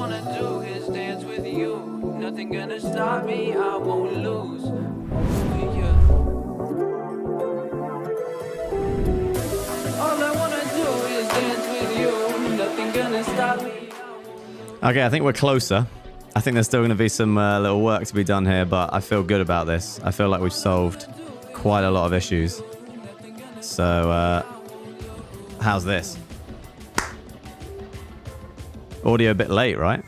wanna do is dance with you. Nothing gonna stop me, I won't lose. Yeah. All I wanna do is dance with you. Nothing gonna stop me. Okay, I think we're closer. I think there's still going to be some little work to be done here, but I feel good about this. I feel like we've solved quite a lot of issues. So, how's this? Audio a bit late, right?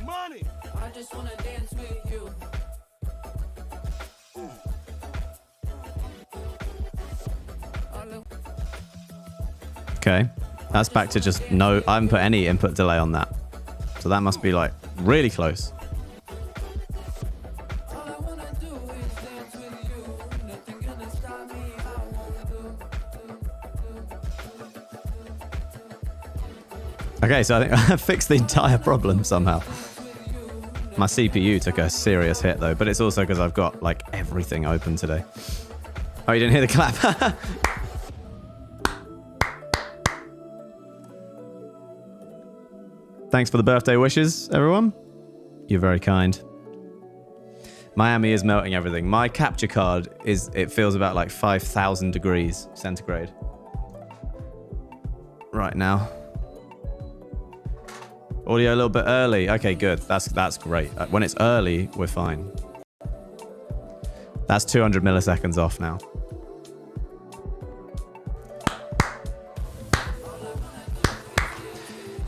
Money. I just wanna dance with you. Okay. That's back to just no... I haven't put any input delay on that. So that must be, like, really close. Okay, so I think I fixed the entire problem somehow. My CPU took a serious hit, though. But it's also because I've got, like, everything open today. Oh, you didn't hear the clap? Thanks for the birthday wishes, everyone. You're very kind. Miami is melting everything. My capture card it feels about like 5,000 degrees centigrade right now. Audio a little bit early. Okay, good. That's great. When it's early, we're fine. That's 200 milliseconds off now.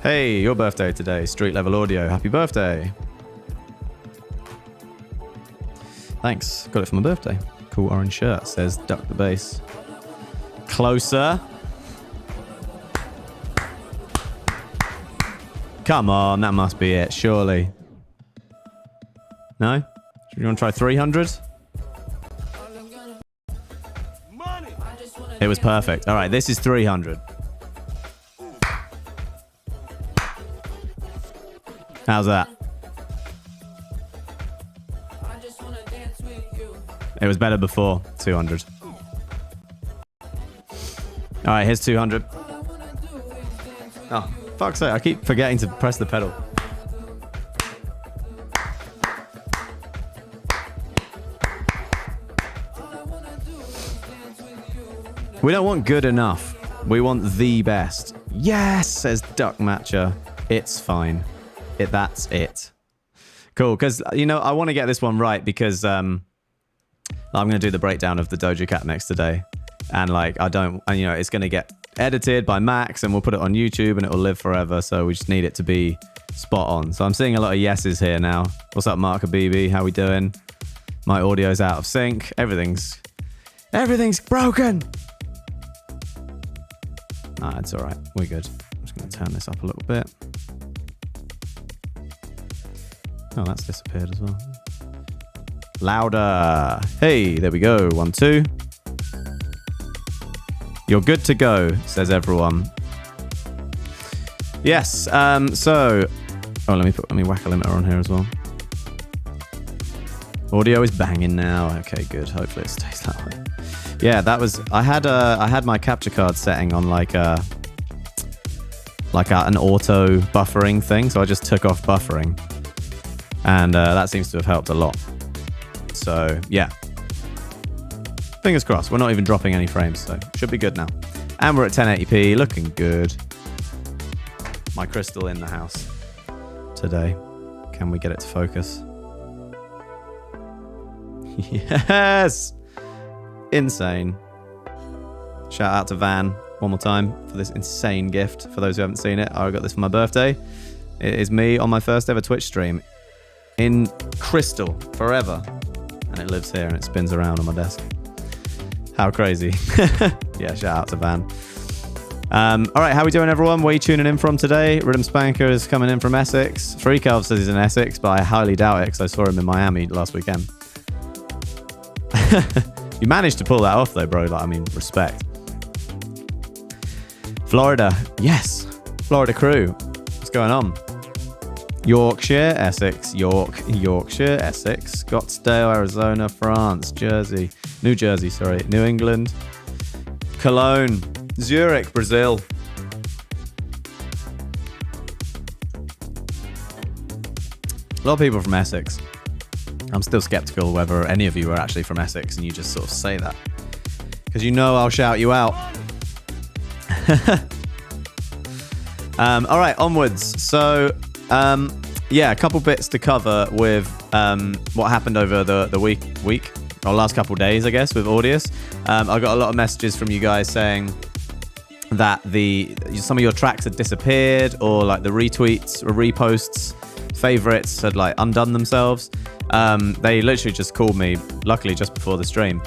Hey, your birthday today. Street Level Audio. Happy birthday. Thanks. Got it for my birthday. Cool orange shirt. Says duck the bass. Closer. Come on, that must be it, surely. No? You want to try 300? It was perfect. All right, this is 300. How's that? It was better before 200. All right, here's 200. Oh, fuck's sake, I keep forgetting to press the pedal. We don't want good enough. We want the best. Yes, says Duck Matcher. It's fine. That's it. Cool, because, you know, I want to get this one right because I'm going to do the breakdown of the Doja Cat mix today. And, like, you know, it's going to get edited by Max and we'll put it on YouTube and it will live forever. So we just need it to be spot on. So I'm seeing a lot of yeses here now. What's up, Mark Habibi? How we doing? My audio's out of sync. Everything's broken. Nah, it's all right. We're good. I'm just going to turn this up a little bit. Oh, that's disappeared as well. Louder. Hey, there we go. 1, 2. You're good to go, says everyone. Yes. So, let me whack a limiter on here as well. Audio is banging now. Okay, good. Hopefully it stays that way. Yeah, that was. I had my capture card setting on like an auto buffering thing, so I just took off buffering. And that seems to have helped a lot. So, yeah. Fingers crossed. We're not even dropping any frames, so should be good now. And we're at 1080p, looking good. My crystal in the house today. Can we get it to focus? Yes! Insane. Shout out to Van one more time for this insane gift. For those who haven't seen it, I got this for my birthday. It is me on my first ever Twitch stream. In crystal, forever. And it lives here and it spins around on my desk. How crazy. Yeah, shout out to Van. Alright, how we doing, everyone? Where are you tuning in from today? Rhythm Spanker is coming in from Essex. Freak Elf says he's in Essex, but I highly doubt it because I saw him in Miami last weekend. You managed to pull that off though, bro. Like, I mean, respect. Florida. Yes. Florida crew. What's going on? Yorkshire, Essex, Yorkshire, Essex, Scottsdale, Arizona, France, New Jersey, New England, Cologne, Zurich, Brazil. A lot of people from Essex. I'm still skeptical whether any of you are actually from Essex and you just sort of say that. Because you know I'll shout you out. All right, onwards. So, yeah, a couple bits to cover with what happened over the week, or last couple days, I guess, with Audius. I got a lot of messages from you guys saying that some of your tracks had disappeared, or like the retweets or reposts, favorites had like undone themselves. They literally just called me, luckily just before the stream,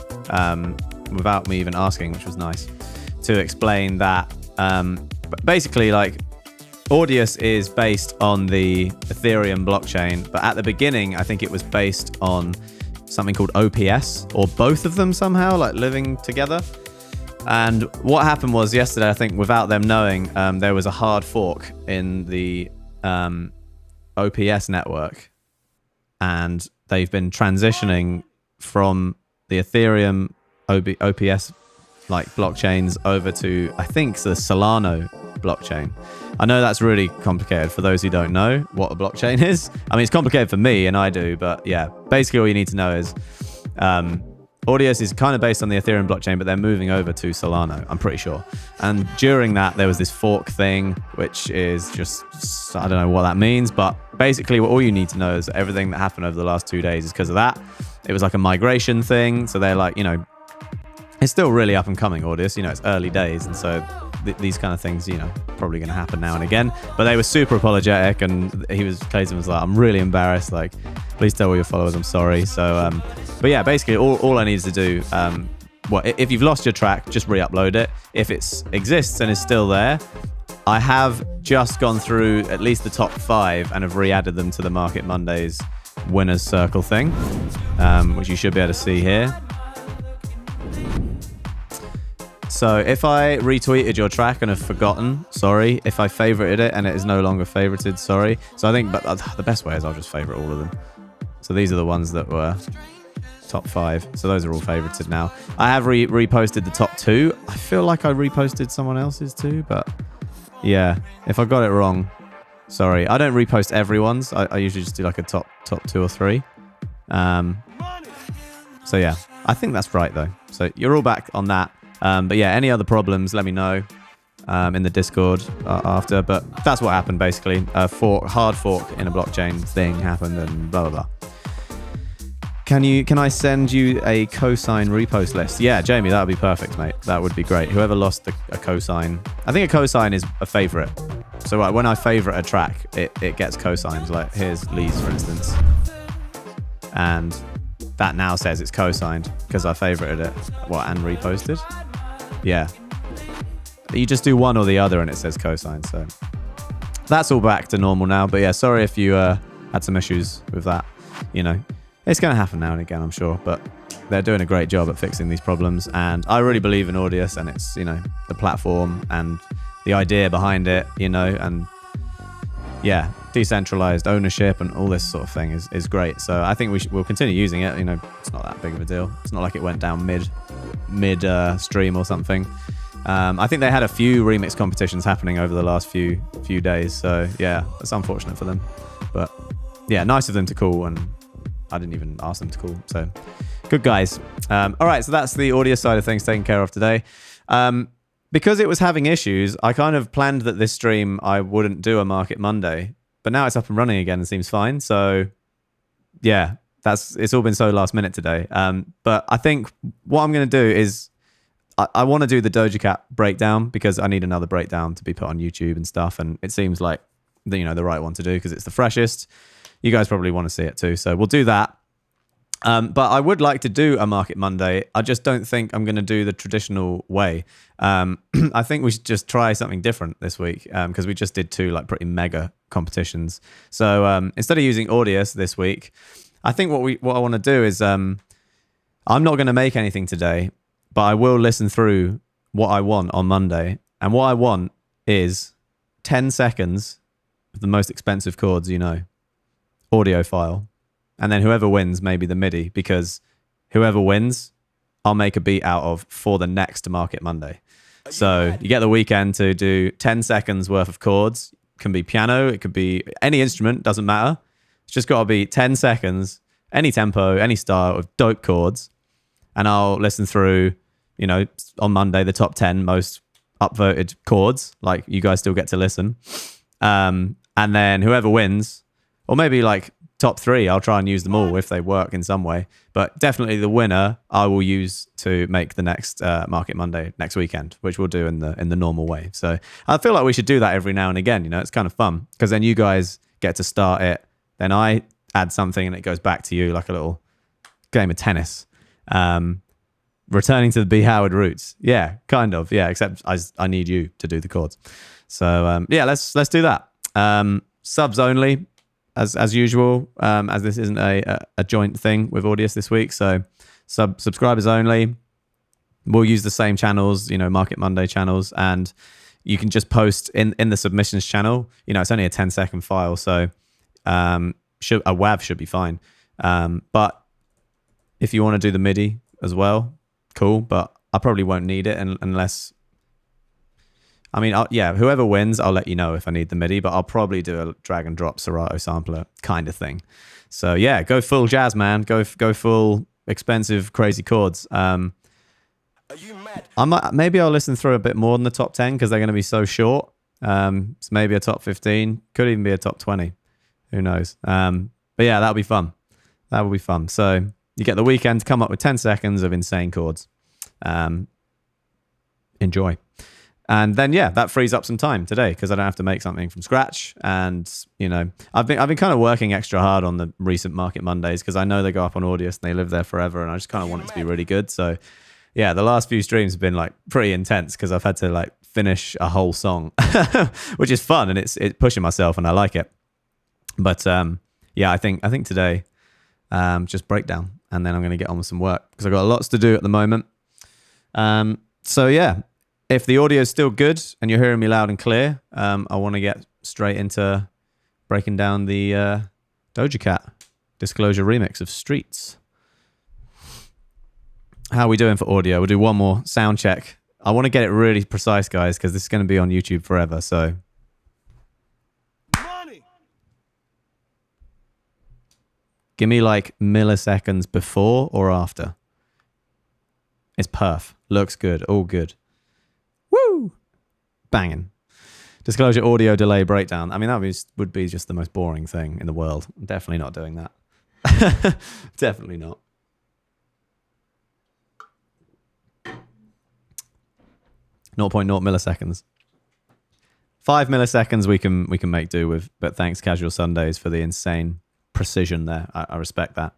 without me even asking, which was nice, to explain that basically like Audius is based on the Ethereum blockchain, but at the beginning I think it was based on something called OPS, or both of them somehow like living together. And what happened was yesterday, I think without them knowing, there was a hard fork in the OPS network, and they've been transitioning from the Ethereum OPS like blockchains over to, I think, the Solana blockchain. I know that's really complicated for those who don't know what a blockchain is. I mean, it's complicated for me, and I do, but yeah, basically all you need to know is Audius is kind of based on the Ethereum blockchain, but they're moving over to Solana, I'm pretty sure. And during that, there was this fork thing, which is just, I don't know what that means, but basically all you need to know is everything that happened over the last 2 days is because of that. It was like a migration thing, so they're like, you know, it's still really up and coming, Audius, you know, it's early days, and so these kind of things, you know, probably going to happen now and again. But they were super apologetic, and Clayton was like, I'm really embarrassed, like, please tell all your followers I'm sorry. So but yeah, basically all I needed to do, well, if you've lost your track, just re-upload it. If it exists and is still there, I have just gone through at least the top 5 and have re-added them to the Market Mondays winners circle thing, which you should be able to see here. So if I retweeted your track and have forgotten, sorry. If I favorited it and it is no longer favorited, sorry. So I think, but the best way is I'll just favorite all of them. So these are the ones that were top 5. So those are all favorited now. I have reposted the top 2. I feel like I reposted someone else's too, but yeah, if I got it wrong, sorry. I don't repost everyone's. I usually just do like a top 2 or 3. So yeah, I think that's right though. So you're all back on that. But yeah, any other problems, let me know in the Discord after. But that's what happened basically. A hard fork in a blockchain thing happened, and blah blah blah. Can I send you a cosign repost list? Yeah, Jamie, that would be perfect, mate. That would be great. Whoever lost a cosign, I think a cosign is a favorite. So like, when I favorite a track, it gets cosigns. Like here's Lee's, for instance, and that now says it's cosigned because I favorited it. What, and reposted? Yeah. You just do one or the other and it says cosine. So that's all back to normal now. But yeah, sorry if you had some issues with that. You know, it's going to happen now and again, I'm sure. But they're doing a great job at fixing these problems. And I really believe in Audius, and it's, you know, the platform and the idea behind it, you know, and yeah, decentralized ownership and all this sort of thing is great. So I think we'll continue using it. You know, it's not that big of a deal. It's not like it went down mid stream or something. I think they had a few remix competitions happening over the last few days. So yeah, it's unfortunate for them, but yeah, nice of them to call, and I didn't even ask them to call. So good guys. All right, so that's the audio side of things taken care of today. Because it was having issues, I kind of planned that this stream I wouldn't do a Market Monday, but now it's up and running again and seems fine. So yeah, it's all been so last minute today. But I think what I'm going to do is I want to do the Doja Cat breakdown, because I need another breakdown to be put on YouTube and stuff. And it seems like the right one to do because it's the freshest. You guys probably want to see it too. So we'll do that. But I would like to do a Market Monday. I just don't think I'm going to do the traditional way. I think we should just try something different this week, because we just did 2 like pretty mega competitions. So instead of using Audius this week, I think what I want to do is I'm not going to make anything today, but I will listen through what I want on Monday. And what I want is 10 seconds of the most expensive chords, audio file. And then whoever wins, maybe the MIDI, because whoever wins, I'll make a beat out of for the next Market Monday. So you get the weekend to do 10 seconds worth of chords. It can be piano, it could be any instrument, doesn't matter. It's just got to be 10 seconds, any tempo, any style of dope chords. And I'll listen through, you know, on Monday, the top 10 most upvoted chords. Like, you guys still get to listen. And then whoever wins, or maybe like top 3, I'll try and use them all if they work in some way. But definitely the winner I will use to make the next Market Monday next weekend, which we'll do in the normal way. So I feel like we should do that every now and again. You know, it's kind of fun because then you guys get to start it. Then I add something and it goes back to you like a little game of tennis. Returning to the B. Howard roots. Yeah, kind of. Yeah, except I need you to do the chords. So yeah, let's do that. Subs only, as usual, as this isn't a joint thing with Audius this week. So subscribers only. We'll use the same channels, you know, Market Monday channels, and you can just post in the submissions channel. You know, it's only a 10-second file, so a WAV should be fine. But if you want to do the MIDI as well, cool. But I probably won't need it unless. I mean, yeah, whoever wins, I'll let you know if I need the MIDI, but I'll probably do a drag and drop Serato sampler kind of thing. So yeah, go full jazz, man. Go full expensive, crazy chords. Maybe I'll listen through a bit more than the top 10 because they're going to be so short. So maybe a top 15, could even be a top 20. Who knows? But yeah, that'll be fun. That will be fun. So you get the weekend to come up with 10 seconds of insane chords. Enjoy. And then, yeah, that frees up some time today because I don't have to make something from scratch. And, you know, I've been kind of working extra hard on the recent Market Mondays because I know they go up on Audius and they live there forever. And I just kind of want it to be really good. So, yeah, the last few streams have been like pretty intense because I've had to like finish a whole song, which is fun. And it's pushing myself and I like it. But, yeah, I think today, just breakdown. And then I'm going to get on with some work because I've got lots to do at the moment. So, yeah. If the audio is still good and you're hearing me loud and clear, I want to get straight into breaking down the Doja Cat Disclosure remix of Streets. How are we doing for audio? We'll do one more sound check. I want to get it really precise, guys, because this is going to be on YouTube forever. So, give me like milliseconds before or after. It's perf. Looks good. All good. Woo! Banging. Disclosure audio delay breakdown. I mean, that would be just the most boring thing in the world. I'm definitely not doing that. Definitely not. .0 milliseconds. 5 milliseconds we can make do with, but thanks Casual Sundays for the insane precision there. I respect that.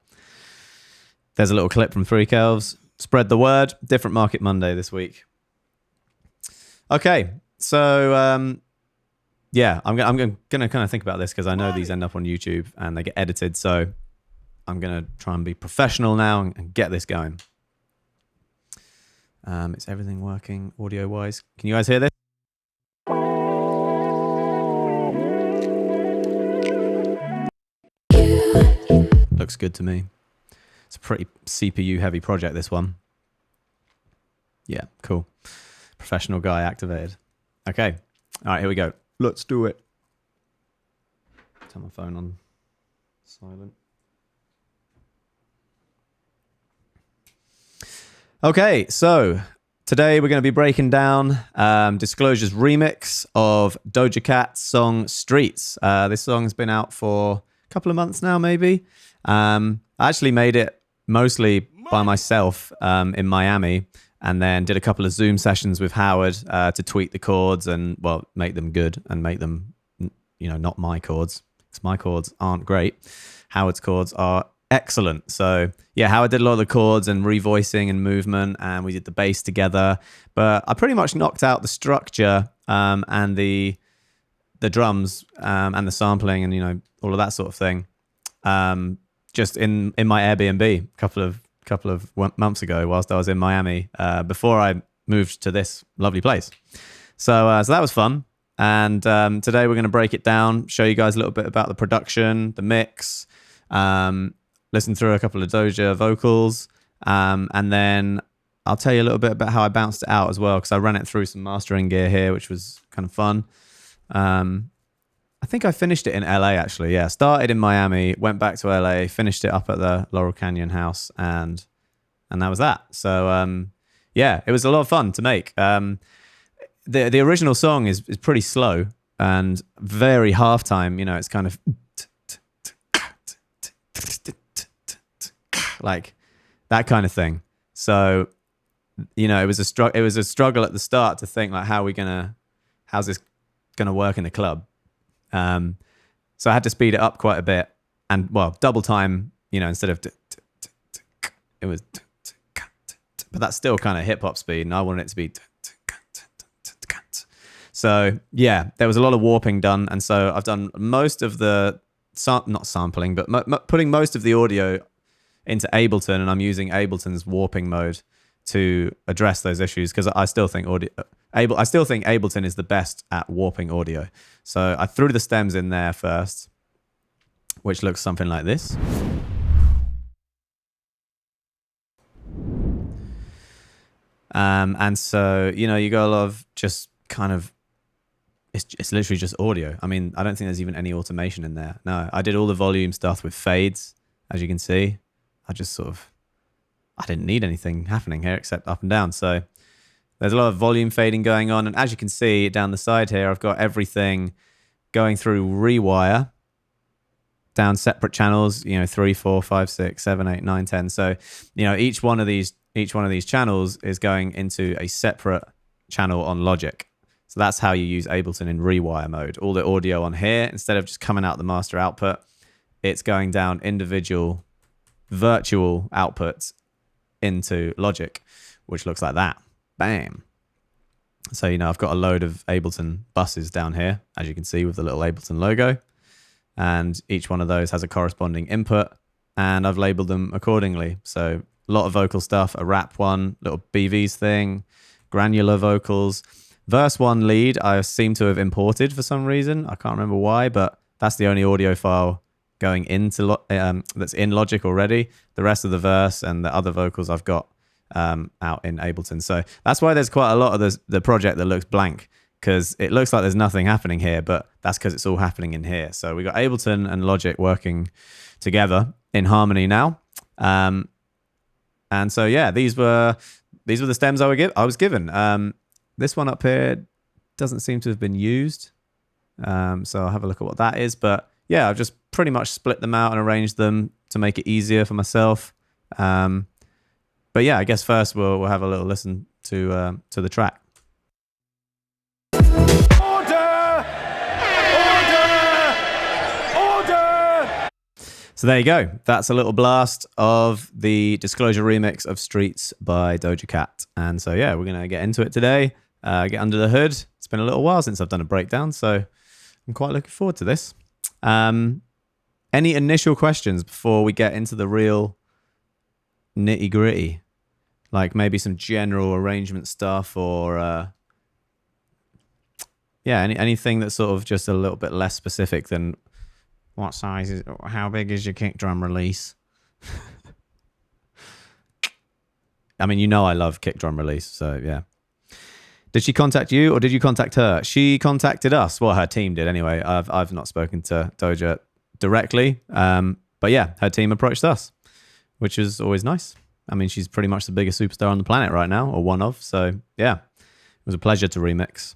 There's a little clip from Three Kelvs. Spread the word. Different Market Monday this week. Okay, so yeah, I'm gonna kind of think about this because I know these end up on YouTube and they get edited. So I'm gonna try and be professional now and get this going. Is everything working audio wise? Can you guys hear this? Looks good to me. It's a pretty CPU heavy project, this one. Yeah, cool. Professional guy activated. Okay. All right, here we go. Let's do it. Turn my phone on silent. Okay, so today we're going to be breaking down Disclosure's remix of Doja Cat's song Streets. This song's been out for a couple of months now, maybe. I actually made it mostly by myself in Miami. And then did a couple of Zoom sessions with Howard to tweak the chords and, well, make them good and make them, you know, not my chords. Because my chords aren't great. Howard's chords are excellent. So, yeah, Howard did a lot of the chords and revoicing and movement, and we did the bass together. But I pretty much knocked out the structure and the drums and the sampling and, you know, all of that sort of thing. Just in my Airbnb a couple of months ago whilst I was in Miami before I moved to this lovely place. So that was fun. And today we're going to break it down, show you guys a little bit about the production, the mix, listen through a couple of Doja vocals, and then I'll tell you a little bit about how I bounced it out as well because I ran it through some mastering gear here, which was kind of fun. I I think I finished it in LA actually. Yeah, started in Miami, went back to LA, finished it up at the Laurel Canyon house, and that was that. So yeah, it was a lot of fun to make. The original song is pretty slow and very halftime. You know, it's kind of like that kind of thing. So you know, it was a struggle at the start to think like, how's this gonna work in the club? So I had to speed it up quite a bit, and well, double time. You know, instead of it was, but that's still kind of hip hop speed, and I wanted it to be. So yeah, there was a lot of warping done, and so I've done most of the not sampling, but putting most of the audio into Ableton, and I'm using Ableton's warping mode to address those issues because I still think Ableton is the best at warping audio. So I threw the stems in there first, which looks something like this. And so, you know, you got a lot of just kind of, it's literally just audio. I mean, I don't think there's even any automation in there. No, I did all the volume stuff with fades, as you can see. I didn't need anything happening here except up and down. So there's a lot of volume fading going on. And as you can see down the side here, I've got everything going through rewire down separate channels, you know, 3, 4, 5, 6, 7, 8, 9, 10. So, you know, each one of these channels is going into a separate channel on Logic. So that's how you use Ableton in rewire mode. All the audio on here, instead of just coming out the master output, it's going down individual virtual outputs into Logic, which looks like that. Bam. So, you know, I've got a load of Ableton buses down here, as you can see with the little Ableton logo. And each one of those has a corresponding input, and I've labeled them accordingly. So a lot of vocal stuff, a rap one, little BVs thing, granular vocals. Verse 1 lead, I seem to have imported for some reason. I can't remember why, but that's the only audio file going into that's in Logic already. The rest of the verse and the other vocals I've got out in Ableton. So that's why there's quite a lot of the project that looks blank, because it looks like there's nothing happening here, but that's because it's all happening in here. So we got Ableton and Logic working together in harmony now. And so yeah, these were the stems I was given. This one up here doesn't seem to have been used. So I'll have a look at what that is. But yeah, I've just pretty much split them out and arranged them to make it easier for myself. But yeah, I guess first we'll have a little listen to the track. So there you go. That's a little blast of the Disclosure remix of Streets by Doja Cat. And so yeah, we're going to get into it today, get under the hood. It's been a little while since I've done a breakdown, so I'm quite looking forward to this. Any initial questions before we get into the real nitty gritty? Like maybe some general arrangement stuff, or yeah, anything that's sort of just a little bit less specific than what size is, how big is your kick drum release? I mean, you know I love kick drum release, so yeah. Did she contact you or did you contact her? She contacted us. Well, her team did anyway. I've not spoken to Doja directly, but yeah, her team approached us, which is always nice. I mean, she's pretty much the biggest superstar on the planet right now, or one of. So yeah, it was a pleasure to remix.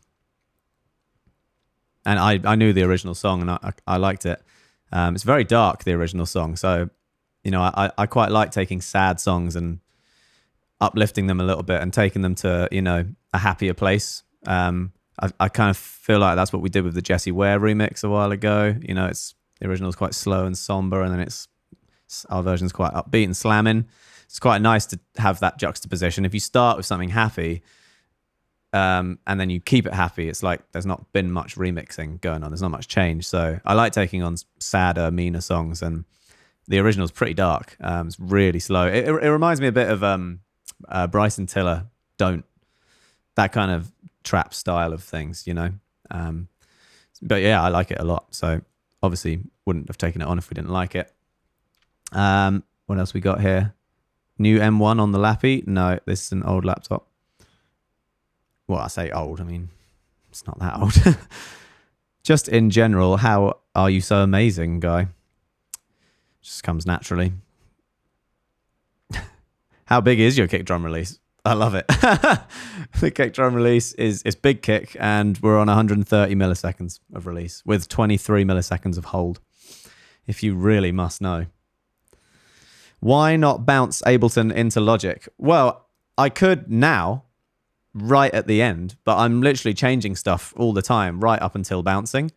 And I knew the original song, and I liked it. It's very dark, the original song. So, you know, I quite like taking sad songs and uplifting them a little bit and taking them to, you know, a happier place. I kind of feel like that's what we did with the Jessie Ware remix a while ago. You know, the original is quite slow and somber, and then our version's quite upbeat and slamming. It's quite nice to have that juxtaposition. If you start with something happy, and then you keep it happy, it's like there's not been much remixing going on. There's not much change. So I like taking on sadder, meaner songs, and the original's pretty dark. It's really slow. It reminds me a bit of Bryson Tiller, Don't. That kind of trap style of things, you know. But yeah, I like it a lot. So obviously wouldn't have taken it on if we didn't like it. What else we got here? New M1 on the Lappy. No, this is an old laptop. Well, I say old, I mean, it's not that old. just in general, how are you so amazing, guy? Just comes naturally. How big is your kick drum release? I love it. The kick drum release is big kick, and we're on 130 milliseconds of release with 23 milliseconds of hold, if you really must know. Why not bounce Ableton into Logic? Well, I could now, right at the end, but I'm literally changing stuff all the time, right up until bouncing.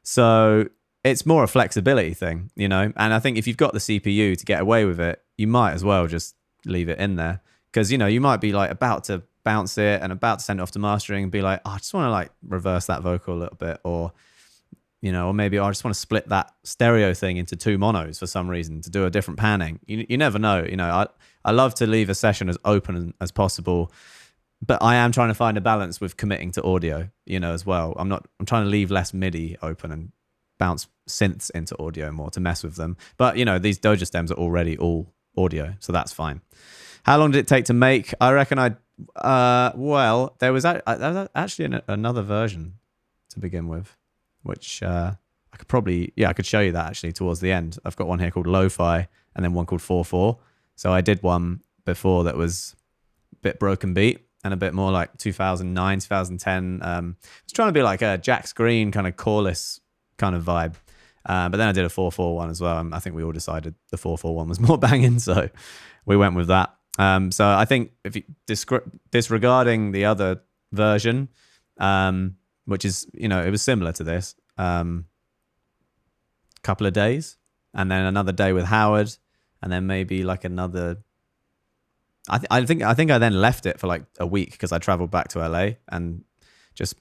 So it's more a flexibility thing, you know? And I think if you've got the CPU to get away with it, you might as well just leave it in there. Because, you know, you might be like about to bounce it and about to send it off to mastering and be like, oh, I just want to like reverse that vocal a little bit. Or, you know, or maybe I just want to split that stereo thing into 2 monos for some reason to do a different panning. You never know. You know, I love to leave a session as open as possible, but I am trying to find a balance with committing to audio, you know, as well. I'm trying to leave less MIDI open and bounce synths into audio more to mess with them. But, you know, these Doja stems are already all audio, so that's fine. How long did it take to make? I reckon well, there was actually another version to begin with, which I could show you that actually towards the end. I've got one here called Lo-Fi and then one called 4/4. So I did one before that was a bit broken beat and a bit more like 2009, 2010. I was trying to be like a Jax Green kind of chorus kind of vibe. But then I did a 4/4 one as well. I think we all decided the 4/4 one was more banging, so we went with that. So I think if you disregarding the other version, which is, you know, it was similar to this, couple of days, and then another day with Howard, and then maybe like another. I think I then left it for like a week because I traveled back to LA and just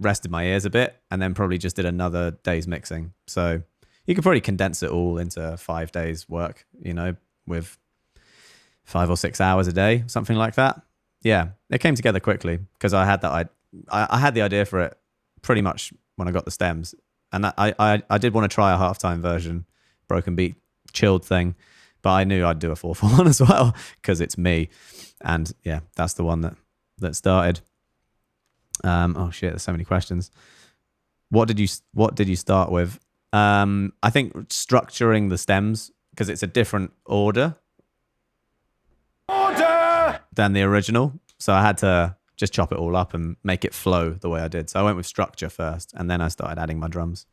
rested my ears a bit, and then probably just did another day's mixing. So you could probably condense it all into 5 days work, you know, with 5 or 6 hours a day, something like that. Yeah, it came together quickly because I had the idea for it pretty much when I got the stems, and I did want to try a halftime version, broken beat, chilled thing, but I knew I'd do a 4/4 one as well because it's me, and yeah, that's the one that started. Oh shit, there's so many questions. What did you start with? I think structuring the stems, because it's a different order than the original. So I had to just chop it all up and make it flow the way I did. So I went with structure first, and then I started adding my drums.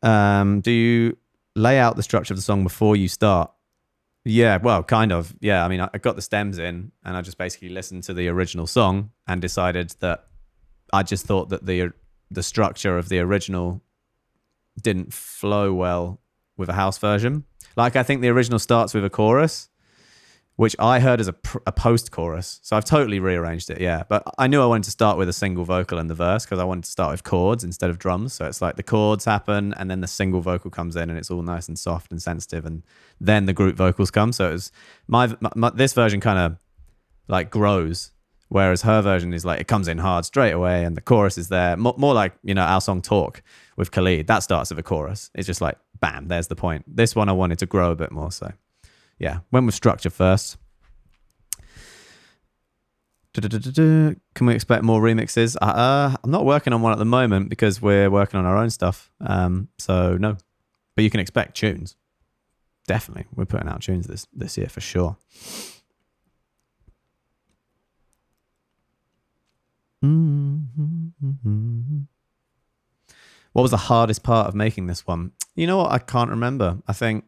Do you lay out the structure of the song before you start? Yeah, well, kind of. Yeah, I mean, I got the stems in, and I just basically listened to the original song and decided that I just thought that the structure of the original didn't flow well with a house version. Like, I think the original starts with a chorus, which I heard as a post-chorus. So I've totally rearranged it, yeah. But I knew I wanted to start with a single vocal in the verse because I wanted to start with chords instead of drums. So it's like the chords happen and then the single vocal comes in and it's all nice and soft and sensitive, and then the group vocals come. So it was this version kind of like grows, whereas her version is like it comes in hard straight away and the chorus is there. More like, you know, our song Talk with Khalid. That starts with a chorus. It's just like, bam, there's the point. This one I wanted to grow a bit more, so... yeah, went with structure first. Can we expect more remixes? I'm not working on one at the moment because we're working on our own stuff. So no, but you can expect tunes. Definitely, we're putting out tunes this year for sure. What was the hardest part of making this one? You know what? I can't remember. I think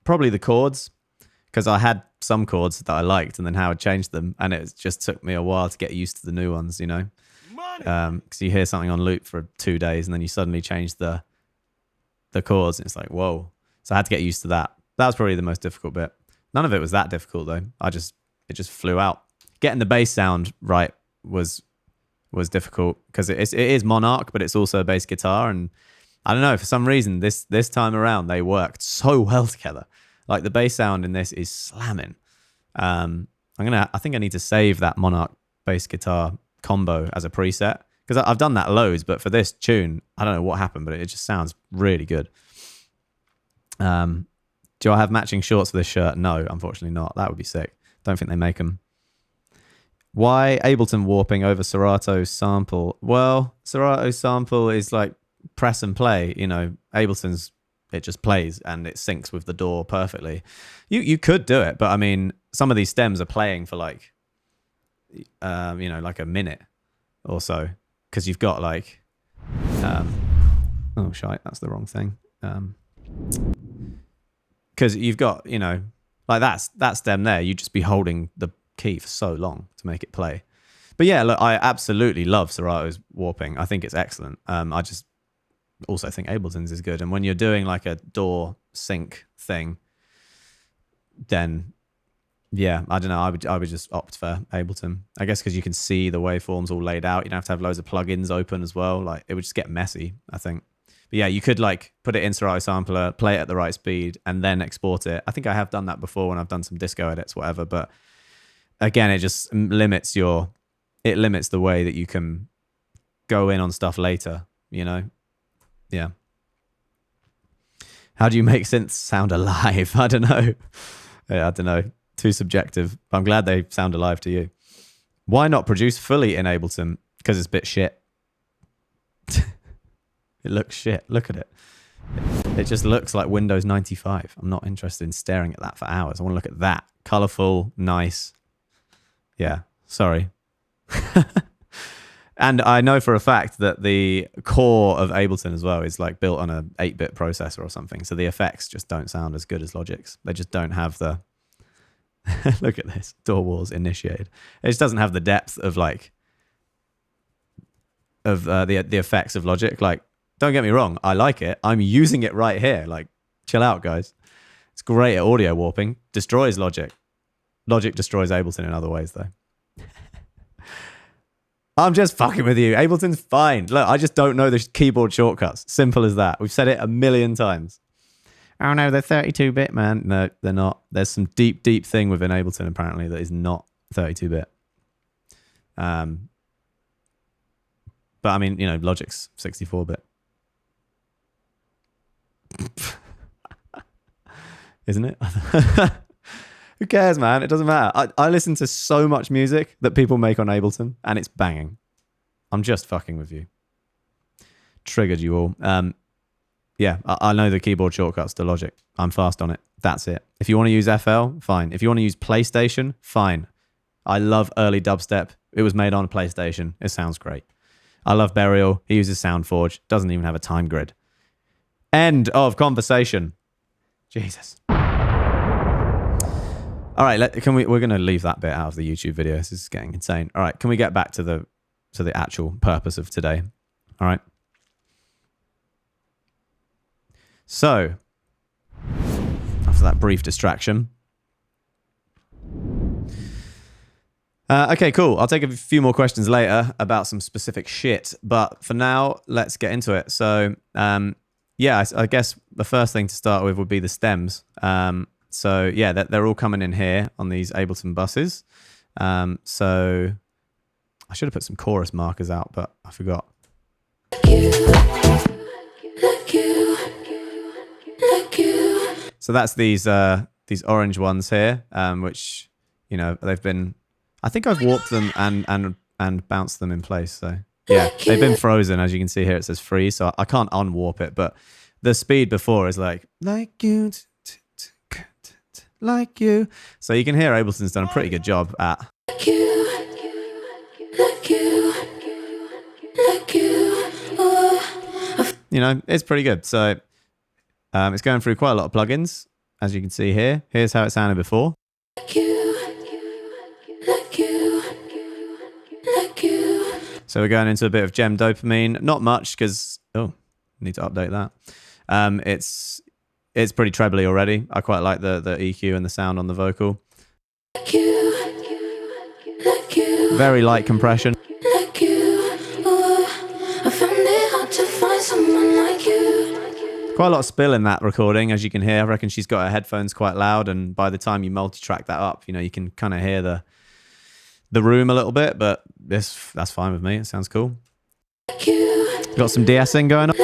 probably the chords, because I had some chords that I liked and then Howard changed them, and it just took me a while to get used to the new ones, you know, because you hear something on loop for 2 days and then you suddenly change the chords and it's like, whoa. So I had to get used to that. That was probably the most difficult bit. None of it was that difficult though. It just flew out. Getting the bass sound right was difficult because it is Monarch, but it's also a bass guitar, and I don't know, for some reason, this time around, they worked so well together. Like, the bass sound in this is slamming. I think I need to save that Monarch bass guitar combo as a preset, because I've done that loads, but for this tune, I don't know what happened, but it just sounds really good. Do I have matching shorts for this shirt? No, unfortunately not. That would be sick. Don't think they make them. Why Ableton warping over Serato sample? Well, Serato sample is like press and play. You know, Ableton's, it just plays and it syncs with the DAW perfectly. You could do it, but I mean, some of these stems are playing for like, you know, like a minute or so, because you've got like, oh shite, that's the wrong thing. Because you've got, you know, like that stem there, you'd just be holding the key for so long to make it play. But yeah, look, I absolutely love Serato's warping. I think it's excellent. I just also think Ableton's is good. And when you're doing like a DAW sync thing, then yeah, I don't know. I would just opt for Ableton. I guess because you can see the waveforms all laid out. You don't have to have loads of plugins open as well. Like it would just get messy, I think. But yeah, you could like put it in Serato Sampler, play it at the right speed, and then export it. I think I have done that before when I've done some disco edits, whatever. But again, it just limits the way that you can go in on stuff later, you know? Yeah. How do you make synths sound alive? I don't know. Yeah, I don't know. Too subjective. I'm glad they sound alive to you. Why not produce fully in Ableton? Because it's a bit shit. It looks shit. Look at it. It just looks like Windows 95. I'm not interested in staring at that for hours. I want to look at that. Colorful, nice. Yeah, sorry. And I know for a fact that the core of Ableton as well is like built on a 8-bit processor or something. So the effects just don't sound as good as Logic's. They just don't have the... Look at this. DAW Wars initiated. It just doesn't have the depth of like... of the effects of Logic. Like, don't get me wrong. I like it. I'm using it right here. Like, chill out, guys. It's great at audio warping. Destroys Logic. Logic destroys Ableton in other ways, though. I'm just fucking with you. Ableton's fine. Look, I just don't know the keyboard shortcuts. Simple as that. We've said it a million times. Oh no, they're 32-bit, man. No, they're not. There's some deep, deep thing within Ableton, apparently, that is not 32-bit. But I mean, you know, Logic's 64-bit. Isn't it? Who cares, man? It doesn't matter. I listen to so much music that people make on Ableton, and it's banging. I'm just fucking with you. Triggered you all. Yeah, I know the keyboard shortcuts to Logic. I'm fast on it. That's it. If you want to use FL, fine. If you want to use PlayStation, fine. I love early dubstep. It was made on a PlayStation. It sounds great. I love Burial. He uses SoundForge. Doesn't even have a time grid. End of conversation. Jesus. All right, we're going to leave that bit out of the YouTube video. This is getting insane. All right, can we get back to the actual purpose of today? All right. So, after that brief distraction. Okay, cool. I'll take a few more questions later about some specific shit. But for now, let's get into it. So, yeah, I guess the first thing to start with would be the stems. So yeah, they're all coming in here on these Ableton buses. So I should have put some chorus markers out, but I forgot. So that's these orange ones here, which, you know, they've been, I think I've warped them and bounced them in place. So yeah, they've been frozen. As you can see here, it says freeze. So I can't unwarp it, but the speed before is like you, like you. So you can hear Ableton's done a pretty good job at. You know, it's pretty good. So it's going through quite a lot of plugins, as you can see here. Here's how it sounded before. So we're going into a bit of gem dopamine. Not much because, oh, need to update that. It's pretty trebly already. I quite like the EQ and the sound on the vocal. Very light compression. Quite a lot of spill in that recording, as you can hear. I reckon she's got her headphones quite loud, and by the time you multi-track that up, you know, you can kind of hear the room a little bit, but that's fine with me. It sounds cool. Got some de-essing going on.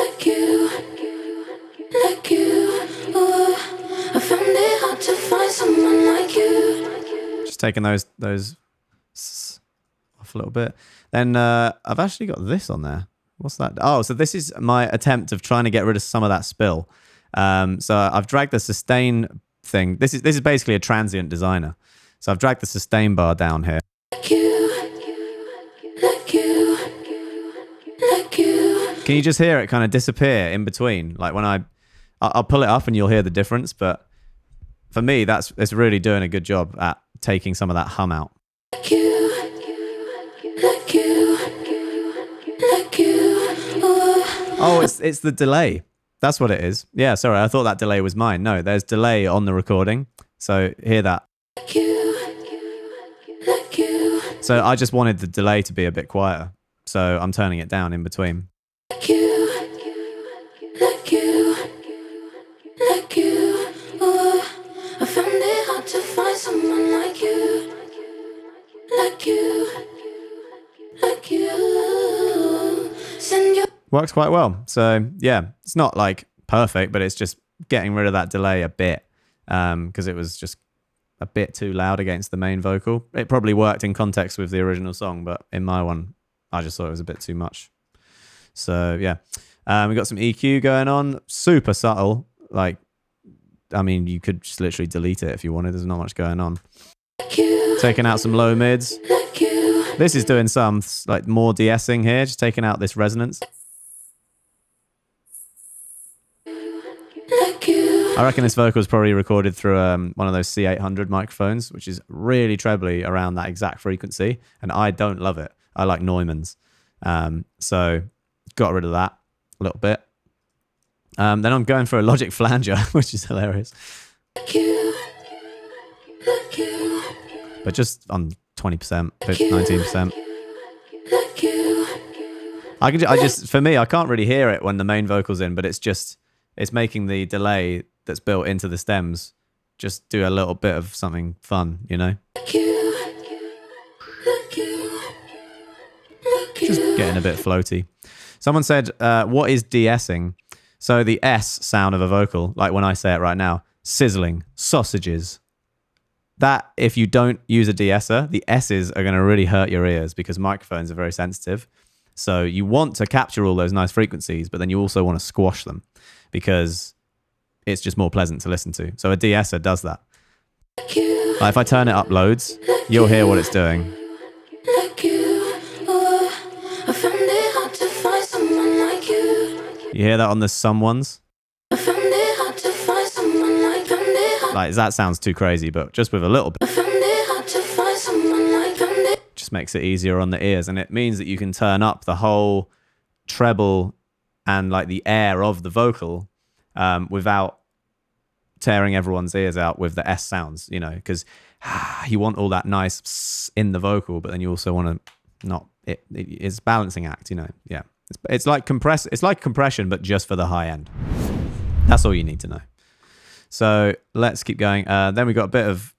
Just taking those off a little bit. Then I've actually got this on there. What's that? Oh, so this is my attempt of trying to get rid of some of that spill. So I've dragged the sustain thing. This is basically a transient designer. So I've dragged the sustain bar down here. Can you just hear it kind of disappear in between? Like when I'll pull it up and you'll hear the difference. But for me, it's really doing a good job at taking some of that hum out. Oh, it's the delay. That's what it is. Yeah, sorry, I thought that delay was mine. No, there's delay on the recording. So hear that. So I just wanted the delay to be a bit quieter. So I'm turning it down in between. Works quite well. So yeah, it's not like perfect, but it's just getting rid of that delay a bit because it was just a bit too loud against the main vocal. It probably worked in context with the original song, but in my one, I just thought it was a bit too much. So yeah, we got some EQ going on, super subtle. Like, I mean, you could just literally delete it if you wanted. There's not much going on. Taking out some low mids. This is doing some like more de-essing here, just taking out this resonance. I reckon this vocal is probably recorded through one of those C800 microphones, which is really trebly around that exact frequency, and I don't love it. I like Neumann's. So got rid of that a little bit. Then I'm going for a Logic Flanger, which is hilarious. But just on 20%, 19%. For me, I can't really hear it when the main vocal's in, but it's making the delay that's built into the stems just do a little bit of something fun, you know? Just getting a bit floaty. Someone said, what is de-essing? So the S sound of a vocal, like when I say it right now, sizzling, sausages. That, if you don't use a de-esser, the S's are going to really hurt your ears because microphones are very sensitive. So you want to capture all those nice frequencies, but then you also want to squash them because it's just more pleasant to listen to. So a de-esser does that. Like if I turn it up loads, you'll hear what it's doing. You hear that on the some ones? Like that sounds too crazy, but just with a little bit. Just makes it easier on the ears, and it means that you can turn up the whole treble and like the air of the vocal without tearing everyone's ears out with the S sounds, you know, because you want all that nice in the vocal, but then you also want to not. It's a balancing act, you know. Yeah, it's like compression, but just for the high end. That's all you need to know. So let's keep going. Then we got a bit of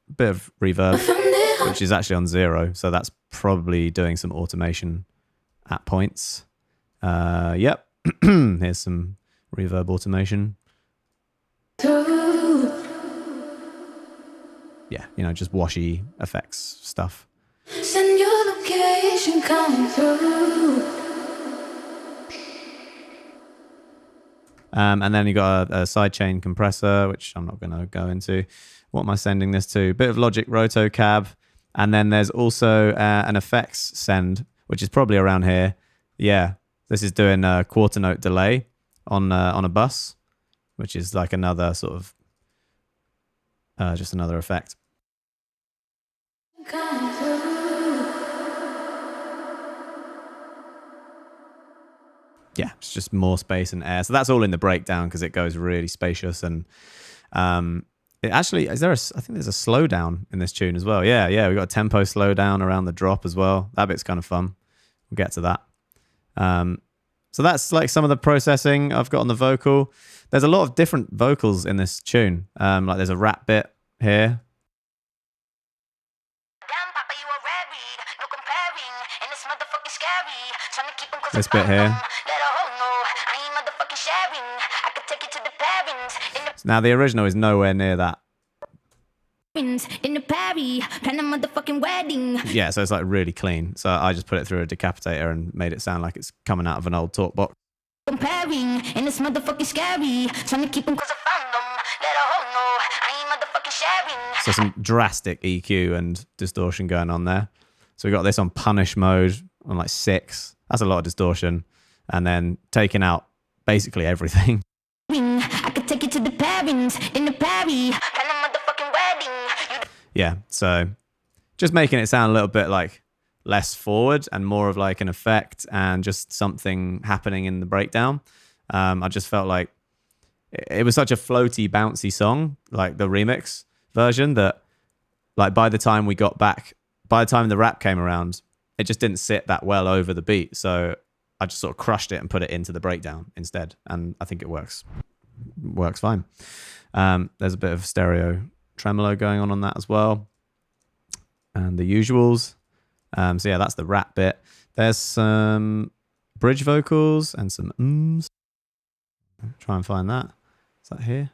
reverb, which is actually on 0. So that's probably doing some automation at points. Yep. Here's some reverb automation. Yeah, you know, just washy effects stuff. Send your location coming through. And then you got a sidechain compressor, which I'm not going to go into. What am I sending this to? Bit of Logic Roto Cab. And then there's also an effects send, which is probably around here. Yeah, this is doing a quarter note delay on a bus, which is like another sort of, just another effect. Yeah, it's just more space and air. So that's all in the breakdown because it goes really spacious. And it actually, I think there's a slowdown in this tune as well. Yeah, we've got a tempo slowdown around the drop as well. That bit's kind of fun. We'll get to that. So that's like some of the processing I've got on the vocal. There's a lot of different vocals in this tune. Like there's a rap bit here. This bit here. Now the original is nowhere near that In the party, plan a motherfucking wedding. Yeah, so it's like really clean. So I just put it through a decapitator and made it sound like it's coming out of an old talk box. Comparing, and it's motherfucking scary. Trying to keep them cause I found them. Let a hoe know I ain't motherfucking sharing. So some drastic EQ and distortion going on there. So we got this on punish mode on like 6. That's a lot of distortion. And then taking out basically everything. I could take you to the parents in the party, plan a motherfucking wedding. Yeah, so just making it sound a little bit like less forward and more of like an effect and just something happening in the breakdown. I just felt like it was such a floaty, bouncy song, like the remix version, that like by the time the rap came around, it just didn't sit that well over the beat. So I just sort of crushed it and put it into the breakdown instead. And I think it works fine. There's a bit of stereo tremolo going on that as well. And the usuals. So yeah, that's the rap bit. There's some bridge vocals and some ums. Try and find that. Is that here?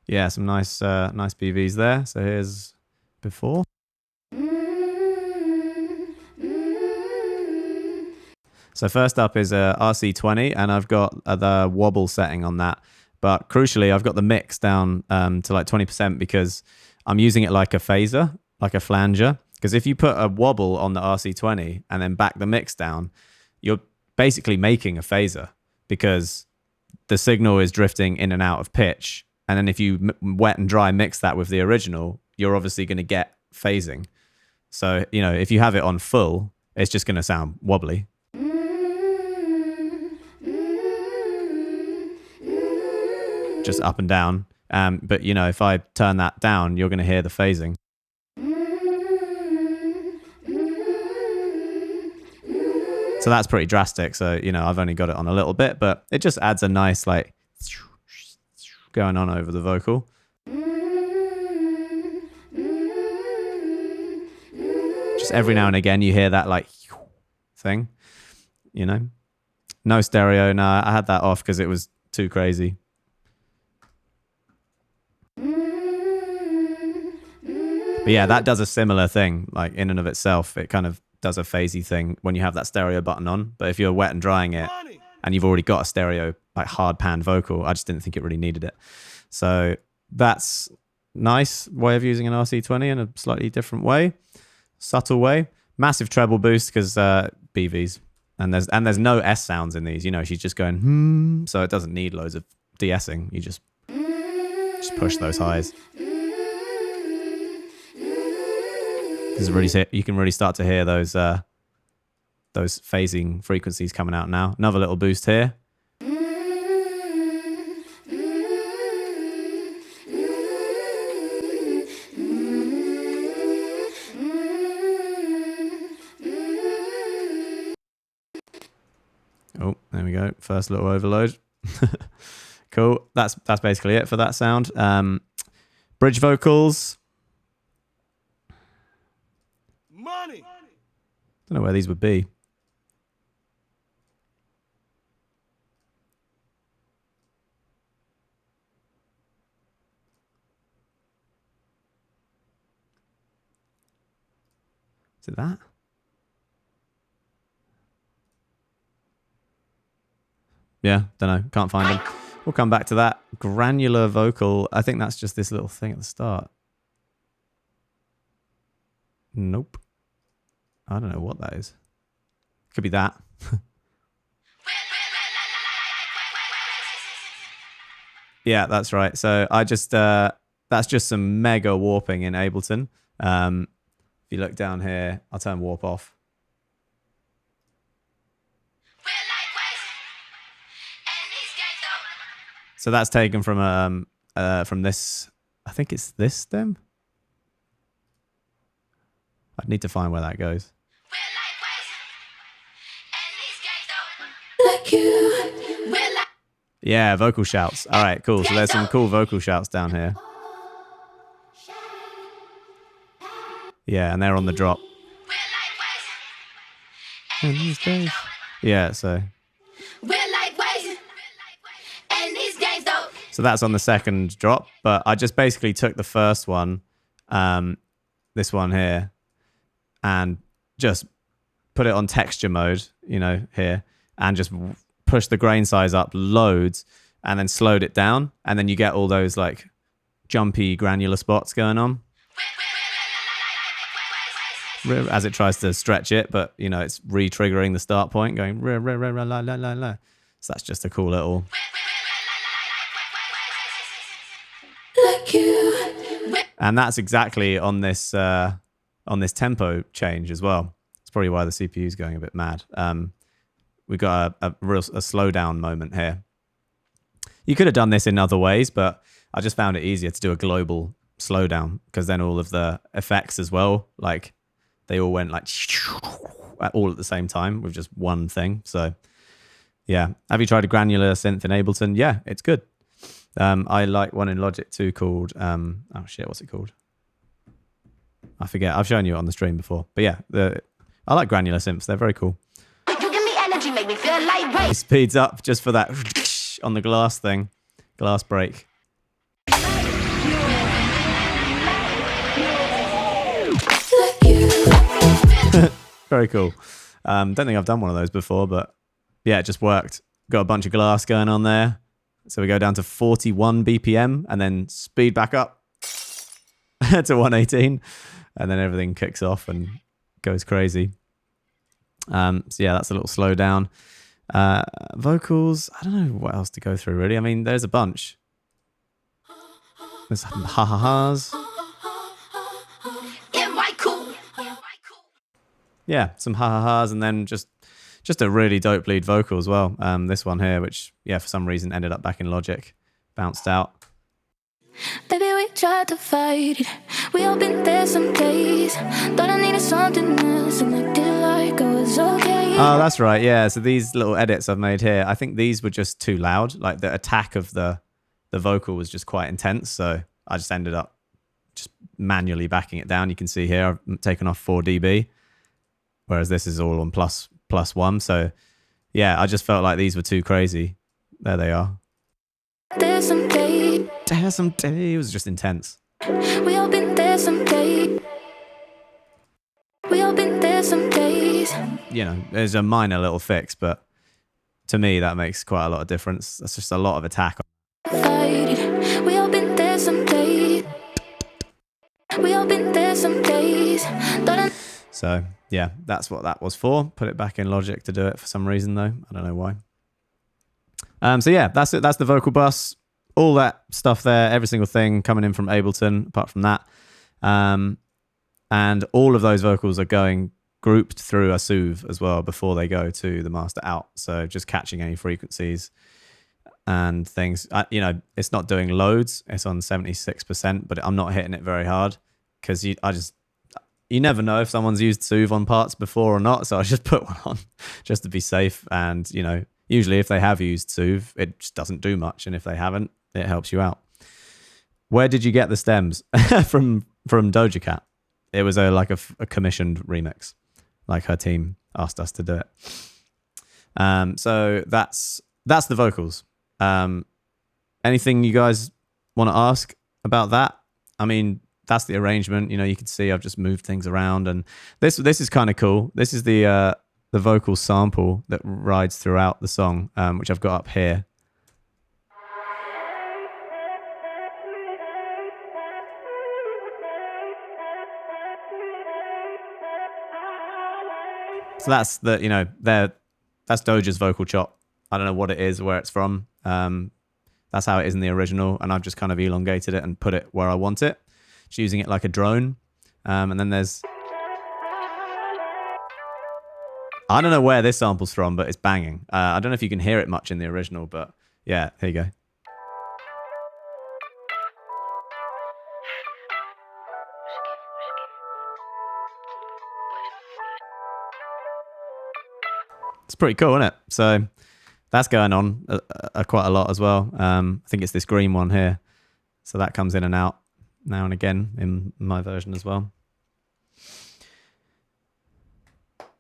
Yeah, some nice BVs there. So here's before. So first up is a RC20, and I've got the wobble setting on that. But crucially, I've got the mix down to like 20% because I'm using it like a phaser, like a flanger. Because if you put a wobble on the RC20 and then back the mix down, you're basically making a phaser because the signal is drifting in and out of pitch. And then if you wet and dry mix that with the original, you're obviously going to get phasing. So, you know, if you have it on full, it's just going to sound wobbly. Just up and down. But, you know, if I turn that down, you're going to hear the phasing. So that's pretty drastic. So, you know, I've only got it on a little bit, but it just adds a nice, like, going on over the vocal. Just every now and again, you hear that, like, thing, you know? No stereo. No, I had that off because it was too crazy. But yeah, that does a similar thing, like in and of itself. It kind of does a phasey thing when you have that stereo button on. But if you're wet and drying it and you've already got a stereo, like hard pan vocal, I just didn't think it really needed it. So that's nice way of using an RC20 in a slightly different way, subtle way. Massive treble boost because BVs. And there's no S sounds in these. You know, she's just going, so it doesn't need loads of de-essing. You just push those highs. You can really start to hear those phasing frequencies coming out now. Another little boost here. Oh, there we go. First little overload. Cool. That's basically it for that sound. Bridge vocals. Money. Don't know where these would be. Is it that? Yeah, don't know. Can't find them. We'll come back to that. Granular vocal. I think that's just this little thing at the start. Nope. I don't know what that is. Could be that. Yeah, that's right. So I just that's just some mega warping in Ableton. If you look down here, I'll turn warp off. So that's taken from this. I think it's this stem. I'd need to find where that goes. Yeah, vocal shouts. All right, cool. So there's some cool vocal shouts down here. Yeah, and they're on the drop. In these days. Yeah, so that's on the second drop, but I just basically took the first one, this one here, and just put it on texture mode, you know, here, and just push the grain size up loads, and then slowed it down, and then you get all those like jumpy granular spots going on as it tries to stretch it, but you know, it's re-triggering the start point, going la la la la. So that's just a cool little. And that's exactly on this tempo change as well. It's probably why the CPU is going a bit mad. We got a slowdown moment here. You could have done this in other ways, but I just found it easier to do a global slowdown because then all of the effects as well, like they all went like all at the same time with just one thing. So yeah, have you tried a granular synth in Ableton? Yeah, it's good. I like one in Logic too called, oh shit, what's it called? I forget. I've shown you it on the stream before. But yeah, I like granular synths. They're very cool. You give me energy, make me feel lightweight. It speeds up just for that on the glass thing. Glass break. Very cool. Don't think I've done one of those before, but yeah, it just worked. Got a bunch of glass going on there. So we go down to 41 BPM and then speed back up to 118. And then everything kicks off and goes crazy. So yeah, that's a little slowdown. Vocals, I don't know what else to go through really. I mean, there's a bunch. There's ha-ha-has. Yeah, some ha-ha-has and then just a really dope lead vocal as well. This one here, which, yeah, for some reason ended up back in Logic. Bounced out. Baby, we tried to fight it. We all been there some days. Thought I needed something else and I did like I was okay. Oh, that's right, yeah. So these little edits I've made here, I think these were just too loud. Like the attack of the vocal was just quite intense. So I just ended up just manually backing it down. You can see here I've taken off 4 dB. Whereas this is all on plus 1. So yeah, I just felt like these were too crazy. There they are. There's some day. It was just intense. We all been there some day. We all been there some days. You know, there's a minor little fix, but to me that makes quite a lot of difference. That's just a lot of attack. Fight it. We all been there some days. We all been there some days. So yeah, that's what that was for. Put it back in Logic to do it for some reason though. I don't know why. So yeah, that's it. That's the vocal bus. All that stuff there, every single thing coming in from Ableton, apart from that. And all of those vocals are going grouped through a Soothe as well before they go to the master out. So just catching any frequencies and things. You know, it's not doing loads. It's on 76%, but I'm not hitting it very hard because you never know if someone's used Soothe on parts before or not. So I just put one on just to be safe. And, you know, usually if they have used Soothe, it just doesn't do much. And if they haven't, it helps you out. Where did you get the stems? from Doja Cat. It was a commissioned remix. Like her team asked us to do it. So that's the vocals. Anything you guys want to ask about that? I mean, that's the arrangement. You know, you can see I've just moved things around, and this is kind of cool. This is the vocal sample that rides throughout the song, which I've got up here. So that's that's Doja's vocal chop. I don't know what it is, where it's from. That's how it is in the original, and I've just kind of elongated it and put it where I want it. Just using it like a drone. And then there's... I don't know where this sample's from, but it's banging. I don't know if you can hear it much in the original, but yeah, here you go. It's pretty cool, isn't it? So that's going on quite a lot as well. I think it's this green one here. So that comes in and out now and again in my version as well.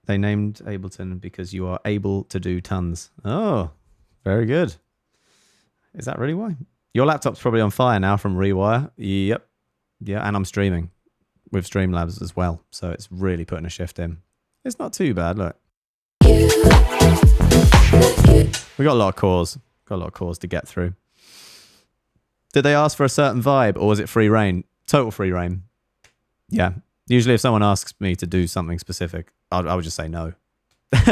They named Ableton because you are able to do tons. Oh, very good. Is that really why? Your laptop's probably on fire now from Rewire. Yep. Yeah, and I'm streaming with Streamlabs as well. So it's really putting a shift in. It's not too bad, look. We got a lot of cores. Got a lot of cores to get through. Did they ask for a certain vibe or was it free reign? Total free reign. Yeah. Usually if someone asks me to do something specific, I would just say no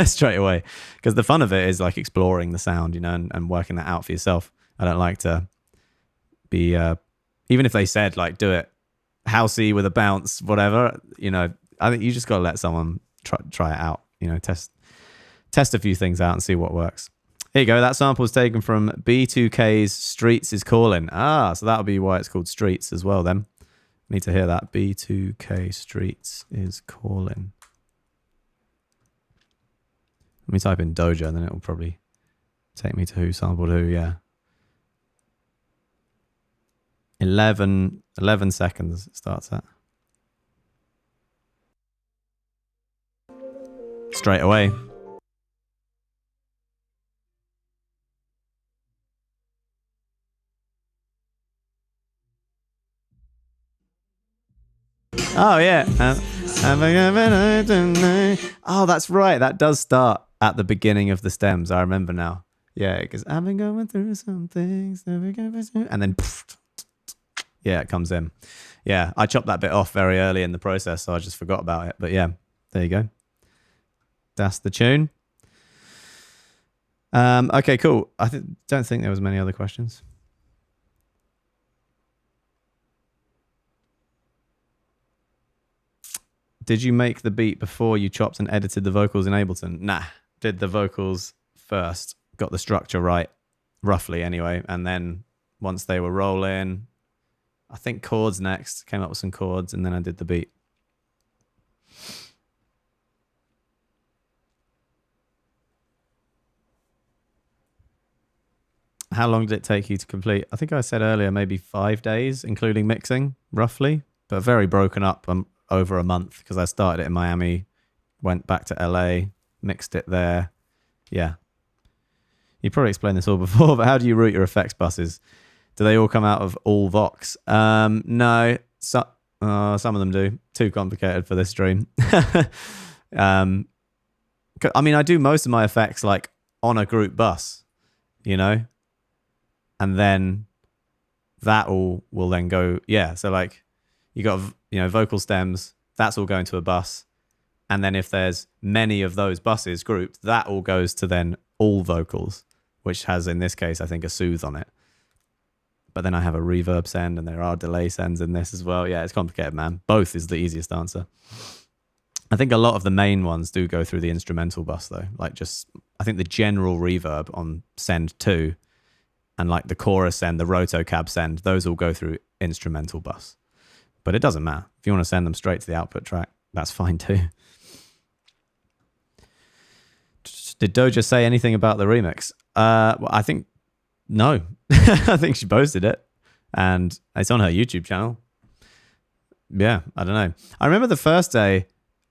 straight away. Because the fun of it is like exploring the sound, you know, and working that out for yourself. I don't like to be, even if they said like do it housey with a bounce, whatever, you know, I think you just got to let someone try it out, you know, test a few things out and see what works. Here you go. That sample is taken from B2K's Streets is Calling. Ah, so that'll be why it's called Streets as well then. Need to hear that. B2K Streets is Calling. Let me type in Doja and then it'll probably take me to who sampled who, yeah. 11 seconds it starts at. Straight away. Oh, yeah. Oh, that's right. That does start at the beginning of the stems. I remember now. Yeah, because I've been going through some things. And then, yeah, it comes in. Yeah, I chopped that bit off very early in the process, so I just forgot about it. But yeah, there you go. That's the tune. Okay, cool. I don't think there was many other questions. Did you make the beat before you chopped and edited the vocals in Ableton? Nah, did the vocals first, got the structure right, roughly anyway, and then once they were rolling, I think chords next, came up with some chords, and then I did the beat. How long did it take you to complete? I think I said earlier, maybe 5 days, including mixing, roughly, but very broken up. Over a month because I started it in Miami, went back to LA, mixed it there. Yeah. You probably explained this all before, but how do you route your effects buses? Do they all come out of all Vox? No. Some of them do. Too complicated for this stream. I mean, I do most of my effects like on a group bus, you know? And then that all will then go, yeah. So like you got, you know, vocal stems, that's all going to a bus. And then if there's many of those buses grouped, that all goes to then all vocals, which has, in this case, I think a soothe on it. But then I have a reverb send and there are delay sends in this as well. Yeah, it's complicated, man. Both is the easiest answer. I think a lot of the main ones do go through the instrumental bus though. Like just, I think the general reverb on send 2 and like the chorus send, the rotocab send, those all go through instrumental bus. But it doesn't matter. If you want to send them straight to the output track, that's fine too. Did Doja say anything about the remix? Well, I think no. I think she posted it and it's on her YouTube channel. Yeah, I don't know. I remember the first day,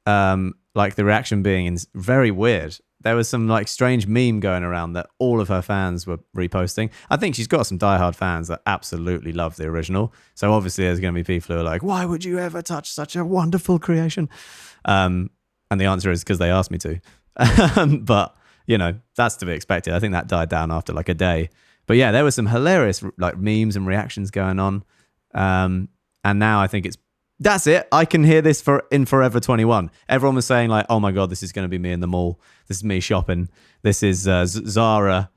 like the reaction being very weird. There was some like strange meme going around that all of her fans were reposting. I think she's got some diehard fans that absolutely love the original. So obviously there's going to be people who are like, why would you ever touch such a wonderful creation? And the answer is because they asked me to. But, you know, that's to be expected. I think that died down after like a day. But yeah, there was some hilarious like memes and reactions going on. And now I think that's it. I can hear this in Forever 21. Everyone was saying like, oh my God, this is going to be me in the mall. This is me shopping. This is Zara.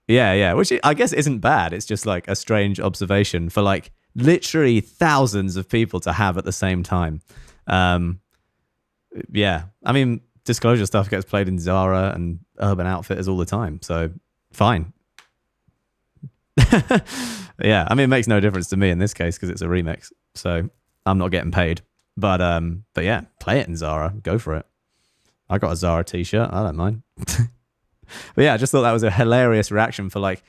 Yeah. Which I guess isn't bad. It's just like a strange observation for like literally thousands of people to have at the same time. Yeah. I mean, Disclosure stuff gets played in Zara and Urban Outfitters all the time. So fine. Yeah. I mean, it makes no difference to me in this case because it's a remix. So I'm not getting paid, but yeah, play it in Zara. Go for it. I got a Zara t-shirt. I don't mind. But yeah, I just thought that was a hilarious reaction for like,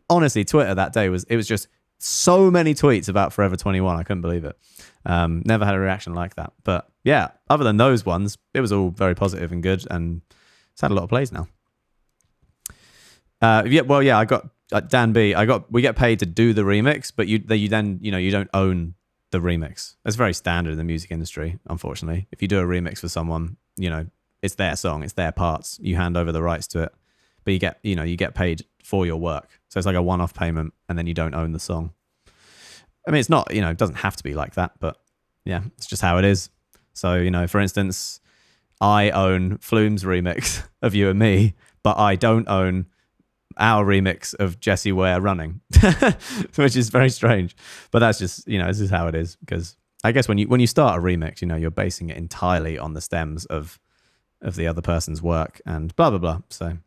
honestly, Twitter that day was just so many tweets about Forever 21. I couldn't believe it. Never had a reaction like that. But yeah, other than those ones, it was all very positive and good, and it's had a lot of plays now. I got Dan B. We get paid to do the remix, but you then you don't own the remix. That's very standard in the music industry, unfortunately. If you do a remix for someone, it's their song, it's their parts. You hand over the rights to it, but you get paid for your work. So it's like a one-off payment, and then you don't own the song. I mean, it's not, it doesn't have to be like that, but yeah, it's just how it is. So, for instance, I own Flume's remix of You and Me, but I don't own our remix of Jessie Ware Running, which is very strange. But that's just, this is how it is. Because I guess when you start a remix, you're basing it entirely on the stems of the other person's work and blah, blah, blah. So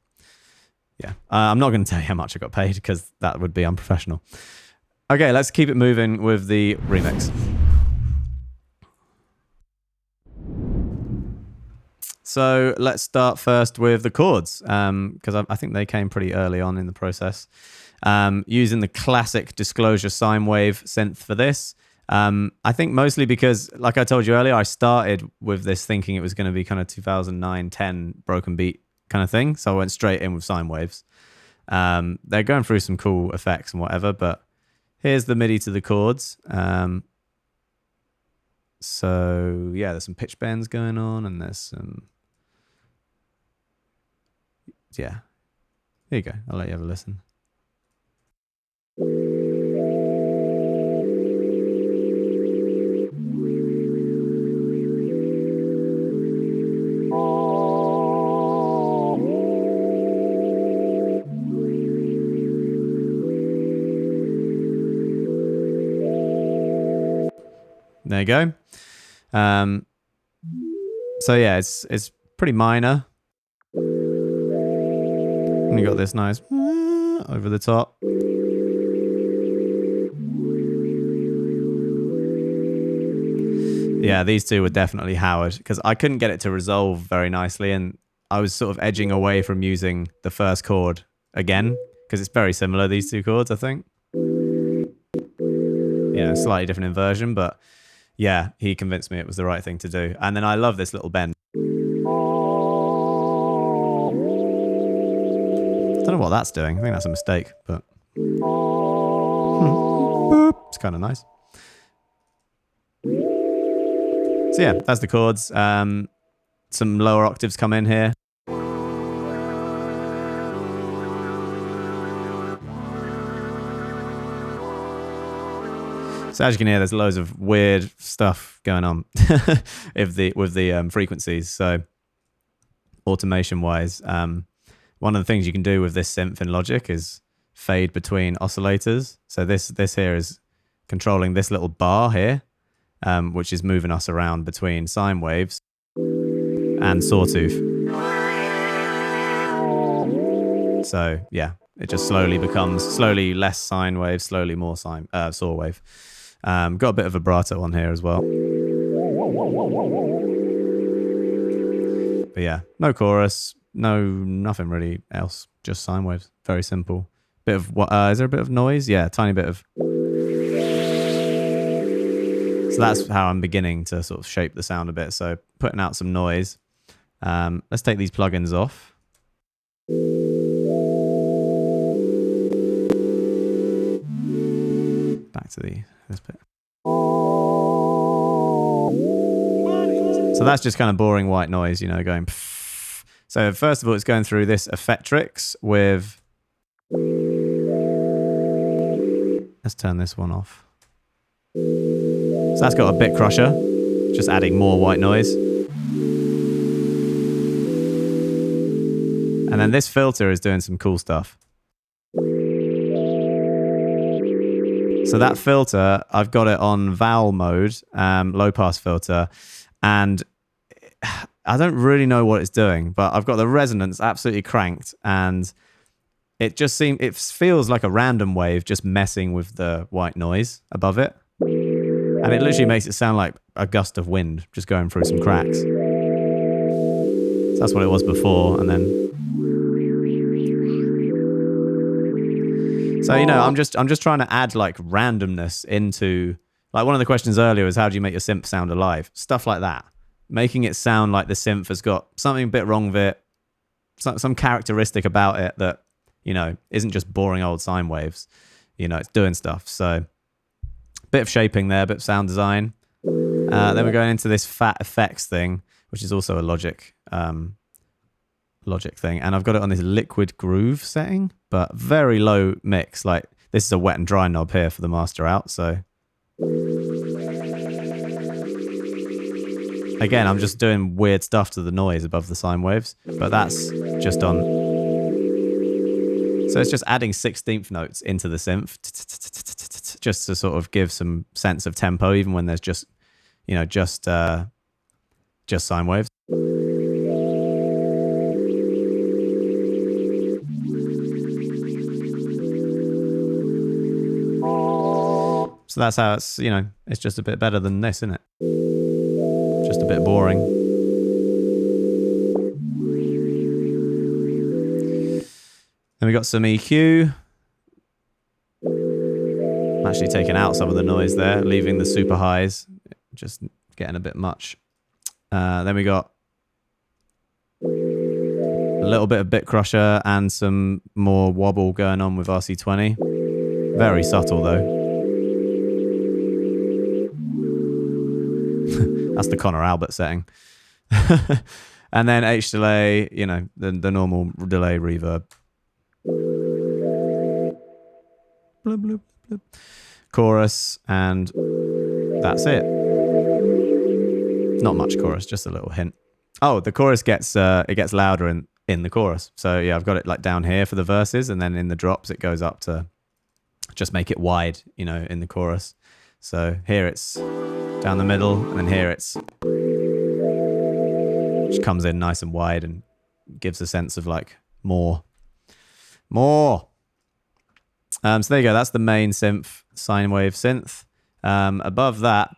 yeah, I'm not going to tell you how much I got paid because that would be unprofessional. Okay, let's keep it moving with the remix. So let's start first with the chords, because I think they came pretty early on in the process. Using the classic Disclosure sine wave synth for this. I think mostly because, like I told you earlier, I started with this thinking it was going to be kind of 2009-10 broken beat kind of thing. So I went straight in with sine waves. They're going through some cool effects and whatever, but here's the MIDI to the chords. So yeah, there's some pitch bends going on, and there's some... Yeah, here you go. I'll let you have a listen. There you go. So yeah, it's pretty minor. And you got this nice over the top. Yeah, these two were definitely Howard because I couldn't get it to resolve very nicely, and I was sort of edging away from using the first chord again because it's very similar, these two chords, I think. Slightly different inversion, but yeah, he convinced me it was the right thing to do. And then I love this little bend. I don't know what that's doing. I think that's a mistake, but it's kind of nice. So yeah, that's the chords. Some lower octaves come in here. So as you can hear, there's loads of weird stuff going on with the frequencies. So automation-wise, one of the things you can do with this synth in Logic is fade between oscillators. So this here is controlling this little bar here, which is moving us around between sine waves and sawtooth. So yeah, it just slowly becomes less sine wave, slowly more saw wave. Got a bit of vibrato on here as well. But yeah, no chorus, nothing really else, just sine waves. Very simple. Bit of what? Is there a bit of noise? Yeah, a tiny bit of. So that's how I'm beginning to sort of shape the sound a bit. So putting out some noise. Let's take these plugins off. Back to this bit. So that's just kind of boring white noise, going. Pff. So first of all, it's going through this Effectrix with. Let's turn this one off. So that's got a bit crusher, just adding more white noise. And then this filter is doing some cool stuff. So that filter, I've got it on vowel mode, low pass filter, and I don't really know what it's doing, but I've got the resonance absolutely cranked, and it feels like a random wave just messing with the white noise above it. And it literally makes it sound like a gust of wind just going through some cracks. So that's what it was before, and then... So, you know, I'm just trying to add like randomness into, like, one of the questions earlier was how do you make your synth sound alive? Stuff like that. Making it sound like the synth has got something a bit wrong with it, some characteristic about it that, you know, isn't just boring old sine waves. You know, it's doing stuff. So, bit of shaping there, bit of sound design. Then we're going into this fat effects thing, which is also a logic thing. And I've got it on this liquid groove setting, but very low mix. Like, this is a wet and dry knob here for the master out. So, again, I'm just doing weird stuff to the noise above the sine waves, but that's just on. So it's just adding 16th notes into the synth, just to sort of give some sense of tempo, even when there's just, you know, just sine waves. So that's how it's, you know, it's just a bit better than this, isn't it? Just a bit boring. Then we got some EQ. I'm actually taking out some of the noise there, leaving the super highs, just getting a bit much. Then we got a little bit of bit crusher and some more wobble going on with RC20. Very subtle though. That's the Connor Albert setting. And then H delay, you know, the normal delay reverb. Blub, blub, blub. Chorus, and that's it. Not much chorus, just a little hint. Oh, the chorus gets louder in the chorus. So yeah, I've got it like down here for the verses, and then in the drops it goes up to just make it wide, you know, in the chorus. So here it's down the middle, and then here it's just comes in nice and wide and gives a sense of like more. So there you go. That's the main synth, sine wave synth. Above that,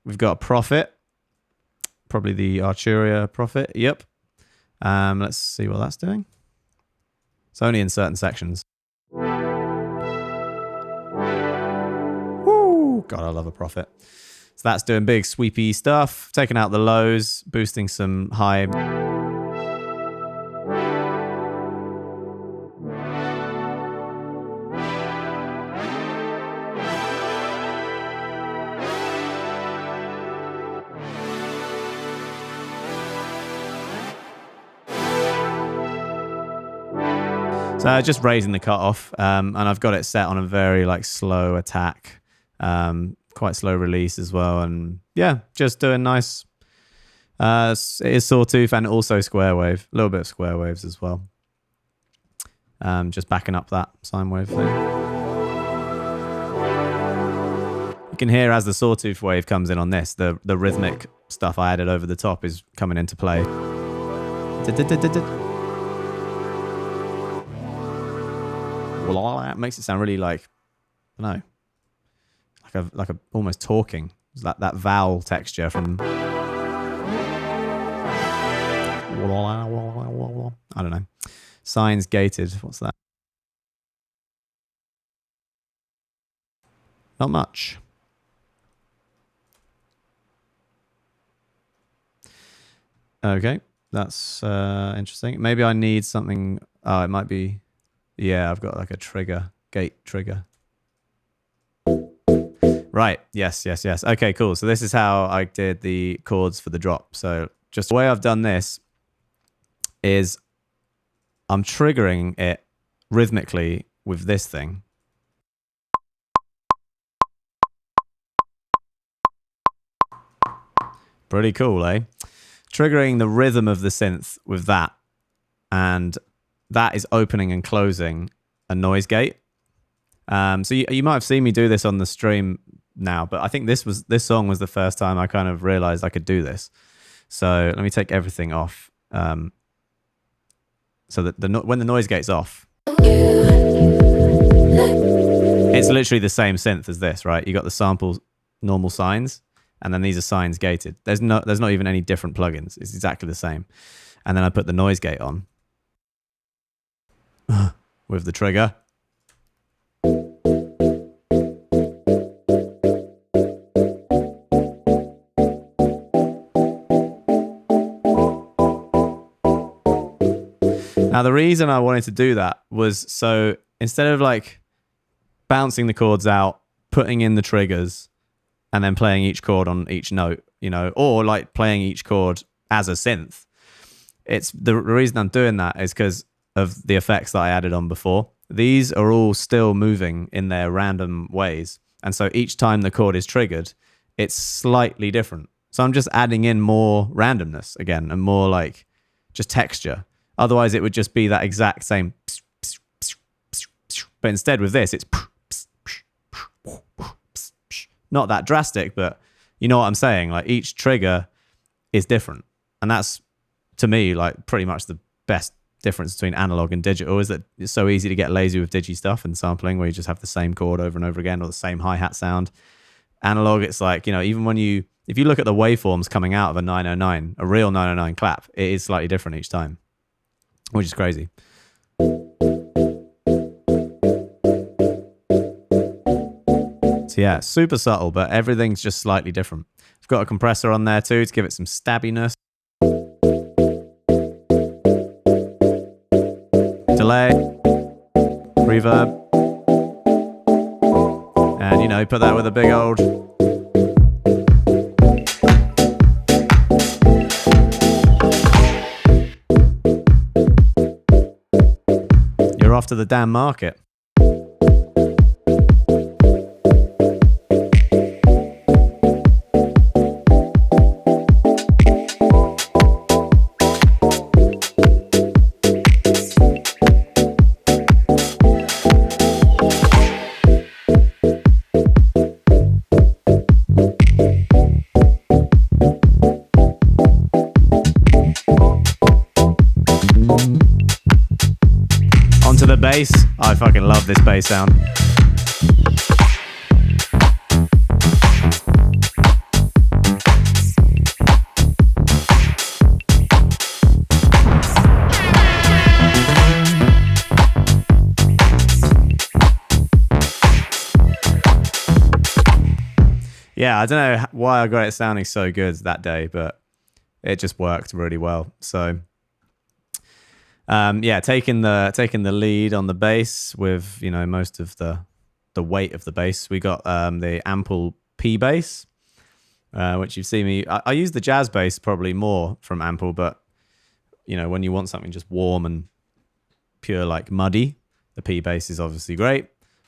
we've got a Prophet, probably the Arturia Prophet. Yep. Let's see what that's doing. It's only in certain sections. Woo! God, I love a Prophet. So that's doing big sweepy stuff, taking out the lows, boosting some high. So just raising the cutoff, and I've got it set on a very like slow attack, quite slow release as well, and yeah, just doing nice. It is sawtooth and also square wave, a little bit of square waves as well. Just backing up that sine wave thing. You can hear as the sawtooth wave comes in on this, the rhythmic stuff I added over the top is coming into play. It makes it sound really like, I don't know, like a almost talking. It's that vowel texture from. I don't know. Signs gated. What's that? Not much. Okay, that's interesting. Maybe I need something. Oh, it might be. Yeah, I've got like a gate trigger. Right, yes. Okay, cool. So this is how I did the chords for the drop. So just the way I've done this is I'm triggering it rhythmically with this thing. Pretty cool, eh? Triggering the rhythm of the synth with that, and that is opening and closing a noise gate. So you might have seen me do this on the stream now, but I think this song was the first time I kind of realized I could do this. So let me take everything off, so that when the noise gate's off, it's literally the same synth as this, right? You got the sample normal sines, and then these are sines gated. There's not even any different plugins. It's exactly the same. And then I put the noise gate on with the trigger. Now, the reason I wanted to do that was so instead of like bouncing the chords out, putting in the triggers, and then playing each chord on each note, you know, or like playing each chord as a synth, it's the reason I'm doing that is because of the effects that I added on before. These are all still moving in their random ways. And so each time the chord is triggered, it's slightly different. So I'm just adding in more randomness again and more like just texture. Otherwise, it would just be that exact same. But instead with this, it's not that drastic, but you know what I'm saying? Like each trigger is different. And that's, to me, like pretty much the best difference between analog and digital is that it's so easy to get lazy with digi stuff and sampling where you just have the same chord over and over again or the same hi-hat sound. Analog, it's like, you know, even if you look at the waveforms coming out of a 909, a real 909 clap, it is slightly different each time, which is crazy. So yeah, super subtle, but everything's just slightly different. I've got a compressor on there too to give it some stabbiness. Delay, reverb, and you know, put that with a big old you're off to the damn market. Onto the bass. I fucking love this bass sound. Yeah, I don't know why I got it sounding so good that day, but it just worked really well. So yeah, taking the lead on the bass with, you know, most of the weight of the bass. We got the Ample P bass, which you've seen me. I use the jazz bass probably more from Ample, but you know, when you want something just warm and pure like muddy, the P bass is obviously great.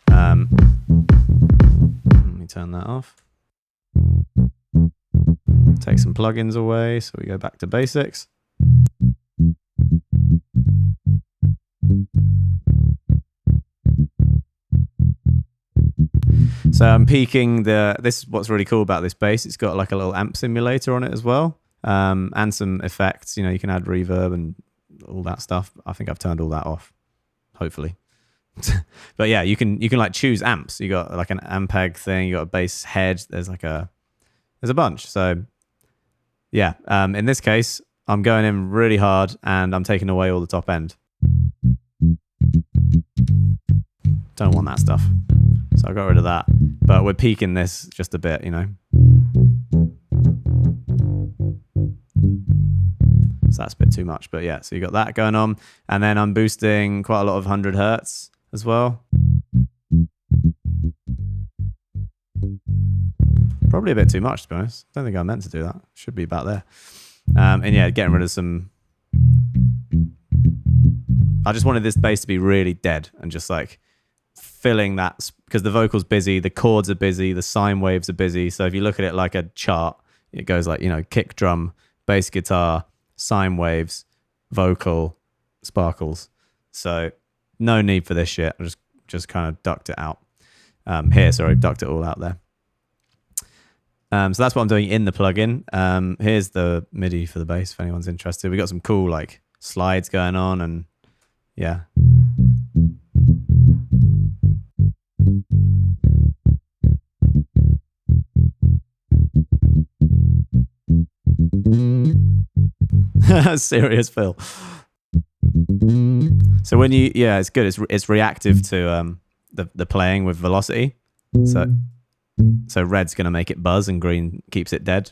Let me turn that off. Take some plugins away, so we go back to basics. So I'm peaking this is what's really cool about this bass. It's got like a little amp simulator on it as well, and some effects. You know, you can add reverb and all that stuff. I think I've turned all that off, hopefully. But yeah, you can like choose amps. You got like an Ampeg thing. You got a bass head. There's a bunch. So yeah, in this case, I'm going in really hard and I'm taking away all the top end. Don't want that stuff. So I got rid of that. But we're peaking this just a bit, you know. So that's a bit too much. But yeah, so you got that going on. And then I'm boosting quite a lot of 100 hertz as well. Probably a bit too much, to be honest. Don't think I meant to do that. Should be about there. And yeah, getting rid of some... I just wanted this bass to be really dead and just like filling that, because the vocal's busy, the chords are busy, the sine waves are busy. So if you look at it like a chart, it goes like, you know, kick drum, bass guitar, sine waves, vocal, sparkles. So no need for this shit. I just kind of ducked it out. Ducked it all out there. So that's what I'm doing in the plugin. Here's the MIDI for the bass if anyone's interested. We got some cool like slides going on, and yeah. Serious Phil. So when you, yeah, it's good. It's reactive to the playing with velocity. So red's going to make it buzz and green keeps it dead.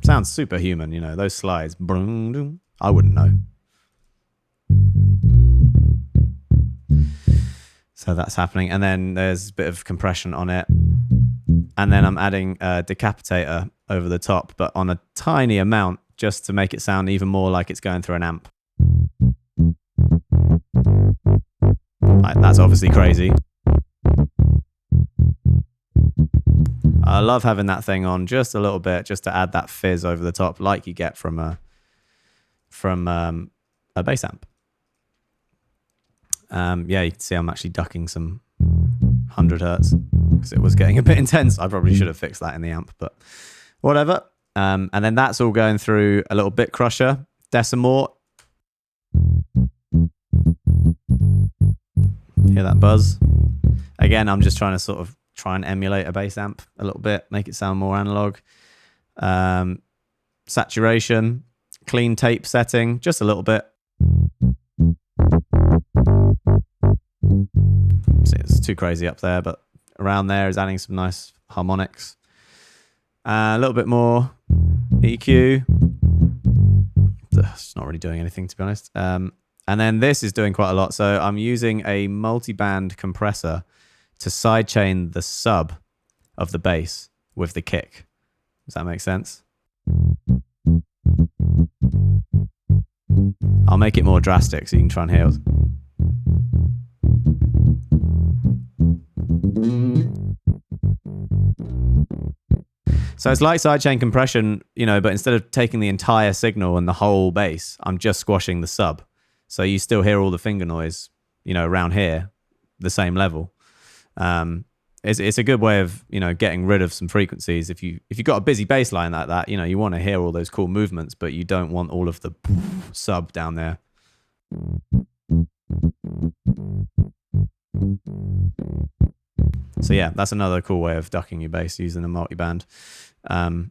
Sounds superhuman, you know, those slides. I wouldn't know. So that's happening. And then there's a bit of compression on it. And then I'm adding a decapitator over the top, but on a tiny amount, just to make it sound even more like it's going through an amp. Right, that's obviously crazy. I love having that thing on just a little bit, just to add that fizz over the top, like you get from a bass amp. Yeah, you can see I'm actually ducking some 100 hertz because it was getting a bit intense. I probably should have fixed that in the amp, but whatever. And then that's all going through a little bit crusher, Decimort. Hear that buzz? Again, I'm just trying to sort of try and emulate a bass amp a little bit, make it sound more analog. Saturation, clean tape setting, just a little bit. See, it's too crazy up there, but around there is adding some nice harmonics. A little bit more EQ. It's not really doing anything, to be honest. And then this is doing quite a lot. So I'm using a multi-band compressor to sidechain the sub of the bass with the kick. Does that make sense? I'll make it more drastic so you can try and hear. So it's like sidechain compression, you know, but instead of taking the entire signal and the whole bass, I'm just squashing the sub. So you still hear all the finger noise, you know, around here, the same level. It's a good way of, you know, getting rid of some frequencies. If you've got a busy bass line like that, you know, you want to hear all those cool movements, but you don't want all of the sub down there. So yeah, that's another cool way of ducking your bass using a multiband. I'm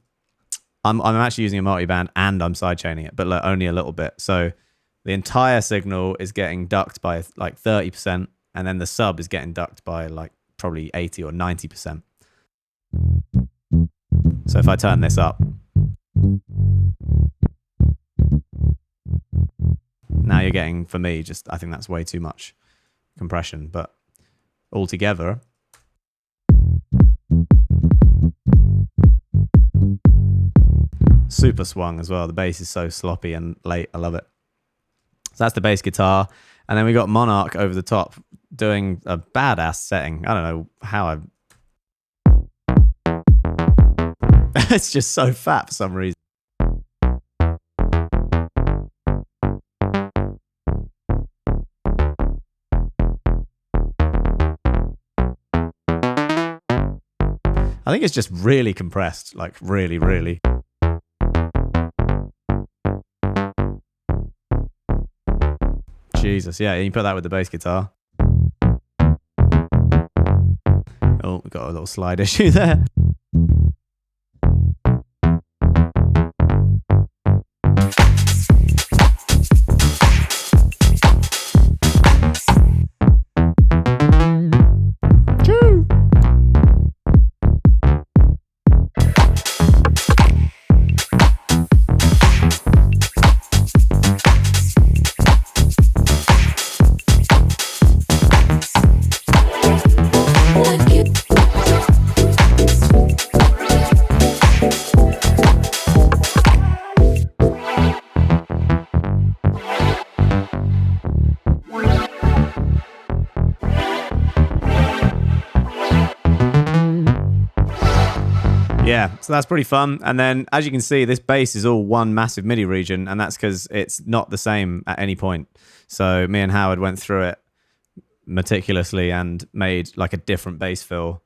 actually using a multiband and I'm sidechaining it, but only a little bit. So the entire signal is getting ducked by like 30%, and then the sub is getting ducked by like probably 80 or 90%. So if I turn this up, now you're getting, for me, just, I think that's way too much compression, but altogether, super swung as well. The bass is so sloppy and late. I love it. So that's the bass guitar. And then we got Monarch over the top doing a badass setting. I don't know how it's just so fat for some reason. I think it's just really compressed, like really, really. Jesus, yeah, you can put that with the bass guitar. Oh, we got a little slide issue there. Yeah, so that's pretty fun. And then, as you can see, this bass is all one massive MIDI region, and that's because it's not the same at any point. So me and Howard went through it meticulously and made like a different bass fill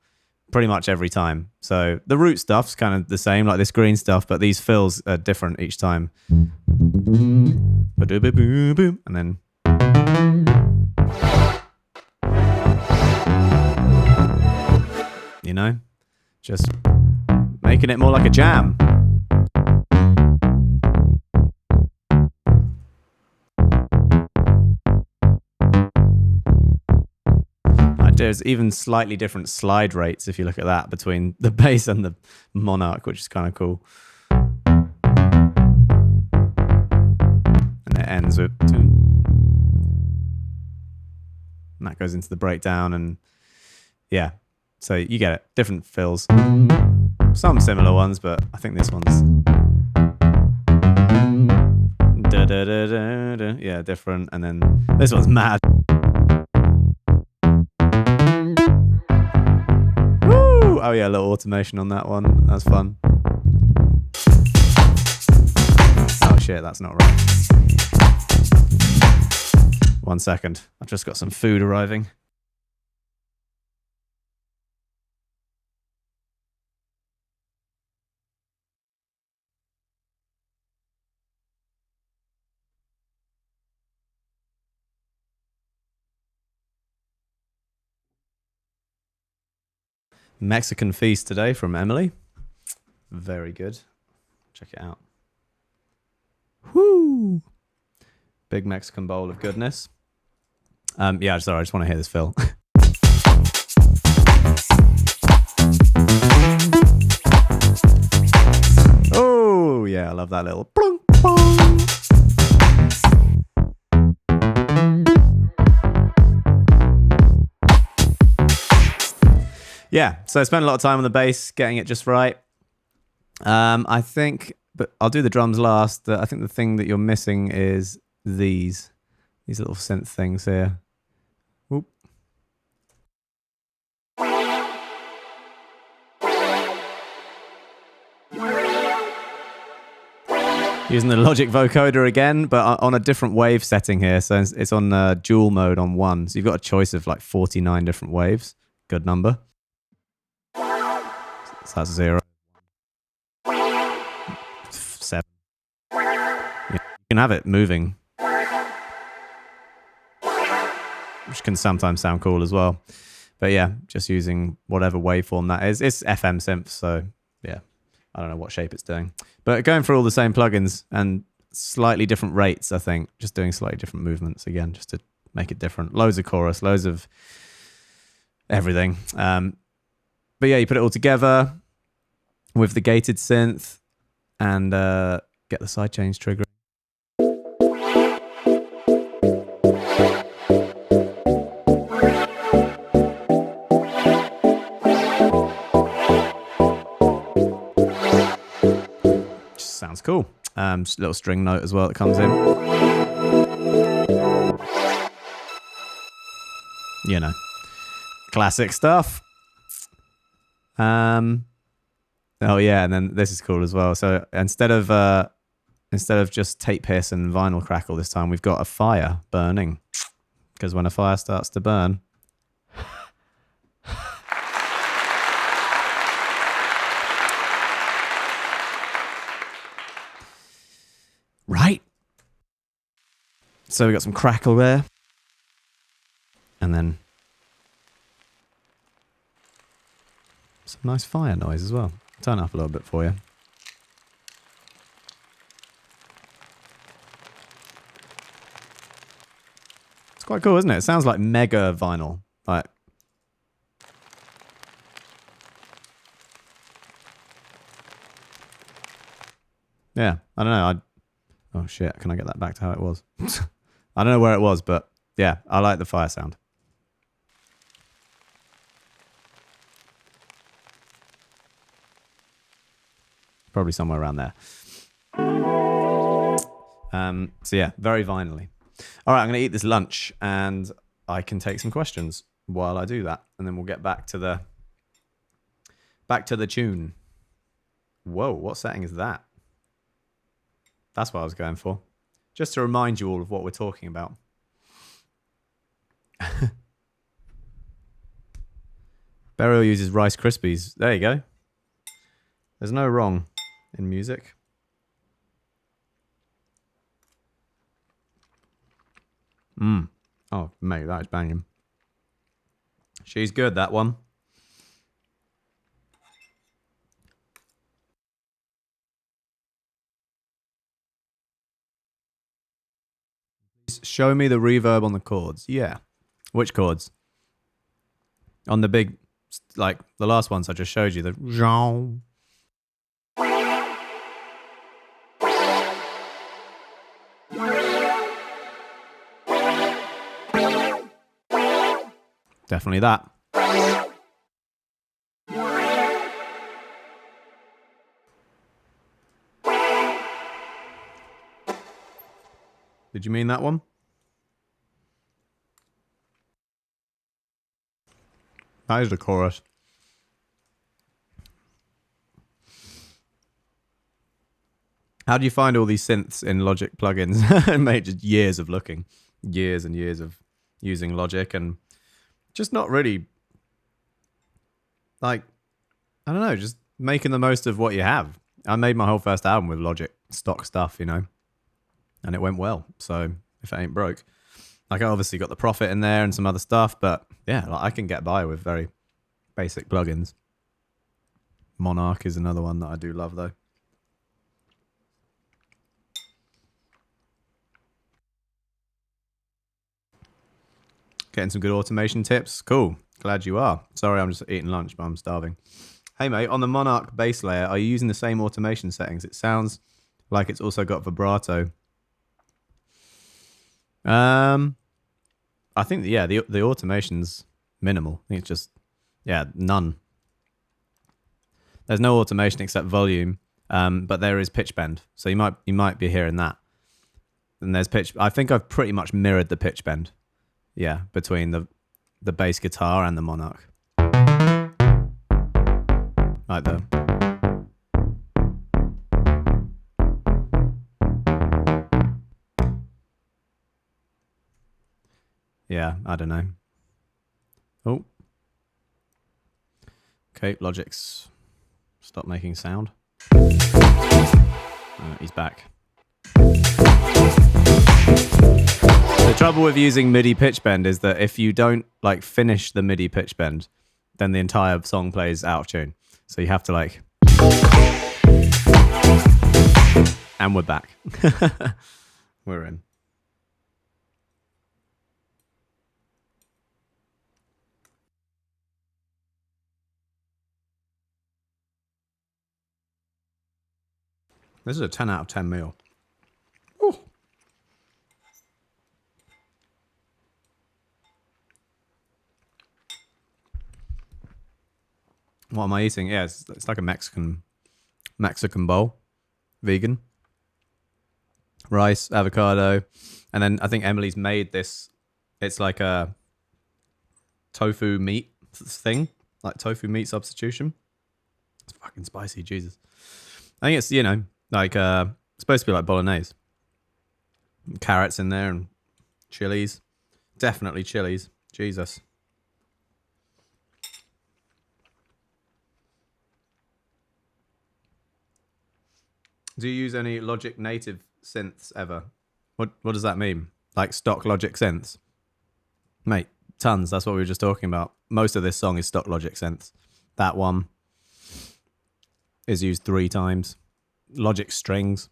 pretty much every time. So the root stuff's kind of the same, like this green stuff, but these fills are different each time. And then... you know, just making it more like a jam. There's even slightly different slide rates if you look at that between the bass and the Monarch, which is kind of cool. ends with and that goes into the breakdown, and yeah, so you get it. Different fills, some similar ones, but I think this one's yeah, different, and then this one's mad. Woo! Oh yeah, a little automation on that one. That's fun. Oh shit, that's not right. 1 second. I've just got some food arriving. Mexican feast today from Emily. Very good. Check it out. Woo! Big Mexican bowl of goodness. Yeah, sorry, I just want to hear this fill. Oh, yeah, I love that little plunk, plunk. Yeah, so I spent a lot of time on the bass, getting it just right. I think, but I'll do the drums last. I think the thing that you're missing is these little synth things here. Whoop. Using the Logic vocoder again, but on a different wave setting here. So it's on dual mode on 1. So you've got a choice of like 49 different waves. Good number. So that's 0. 7. Yeah, you can have it moving, which can sometimes sound cool as well. But yeah, just using whatever waveform that is. It's FM synth, so yeah, I don't know what shape it's doing. But going through all the same plugins and slightly different rates, I think. Just doing slightly different movements again, just to make it different. Loads of chorus, loads of everything. But yeah, you put it all together with the gated synth and get the sidechains triggering. Just sounds cool. Just a little string note as well that comes in. You know, classic stuff. Oh yeah, and then this is cool as well. So instead of just tape hiss and vinyl crackle this time, we've got a fire burning. Because when a fire starts to burn, right? So we got some crackle there, and then some nice fire noise as well. Turn it up a little bit for you. It's quite cool, isn't it? It sounds like mega vinyl. Like, yeah, I don't know. Oh shit, can I get that back to how it was? I don't know where it was, but yeah, I like the fire sound. Probably somewhere around there. So yeah, very vinylly. All right, I'm going to eat this lunch and I can take some questions while I do that, and then we'll get back to the tune. Whoa, what setting is that? That's what I was going for. Just to remind you all of what we're talking about. Burial uses Rice Krispies. There you go. There's no wrong in music. Oh, mate, that is banging. She's good, that one. Show me the reverb on the chords. Yeah. Which chords? On the big, like the last ones I just showed you, the zhong. Definitely that. Did you mean that one? That is the chorus. How do you find all these synths in Logic plugins? Mate, just years of looking. Years and years of using Logic and just not really, like, I don't know, just making the most of what you have. I made my whole first album with Logic stock stuff, you know, and it went well. So if it ain't broke. Like, I obviously got the Prophet in there and some other stuff, but yeah, like, I can get by with very basic plugins. Monarch is another one that I do love, though. Getting some good automation tips. Cool. Glad you are. Sorry, I'm just eating lunch, but I'm starving. Hey, mate, on the Monarch bass layer, are you using the same automation settings? It sounds like it's also got vibrato. I think, yeah, the automation's minimal. I think it's just, yeah, none. There's no automation except volume, but there is pitch bend. So you might be hearing that. And there's pitch. I think I've pretty much mirrored the pitch bend. Yeah, between the bass guitar and the Monarch. Like the... Yeah, I don't know. Oh. Okay, Logic's stop making sound. He's back. The trouble with using MIDI pitch bend is that if you don't like finish the MIDI pitch bend, then the entire song plays out of tune. So you have to like... And we're back. We're in. This is a 10 out of 10 meal. Ooh. What am I eating? Yeah, it's like a Mexican bowl. Vegan. Rice, avocado. And then I think Emily's made this. It's like a tofu meat thing. Like tofu meat substitution. It's fucking spicy, Jesus. I think it's, you know, like supposed to be like bolognese. Carrots in there and chilies. Definitely chilies. Jesus. Do you use any Logic native synths ever? What does that mean? Like stock Logic synths? Mate, tons. That's what we were just talking about. Most of this song is stock Logic synths. That one is used 3 times. Logic strings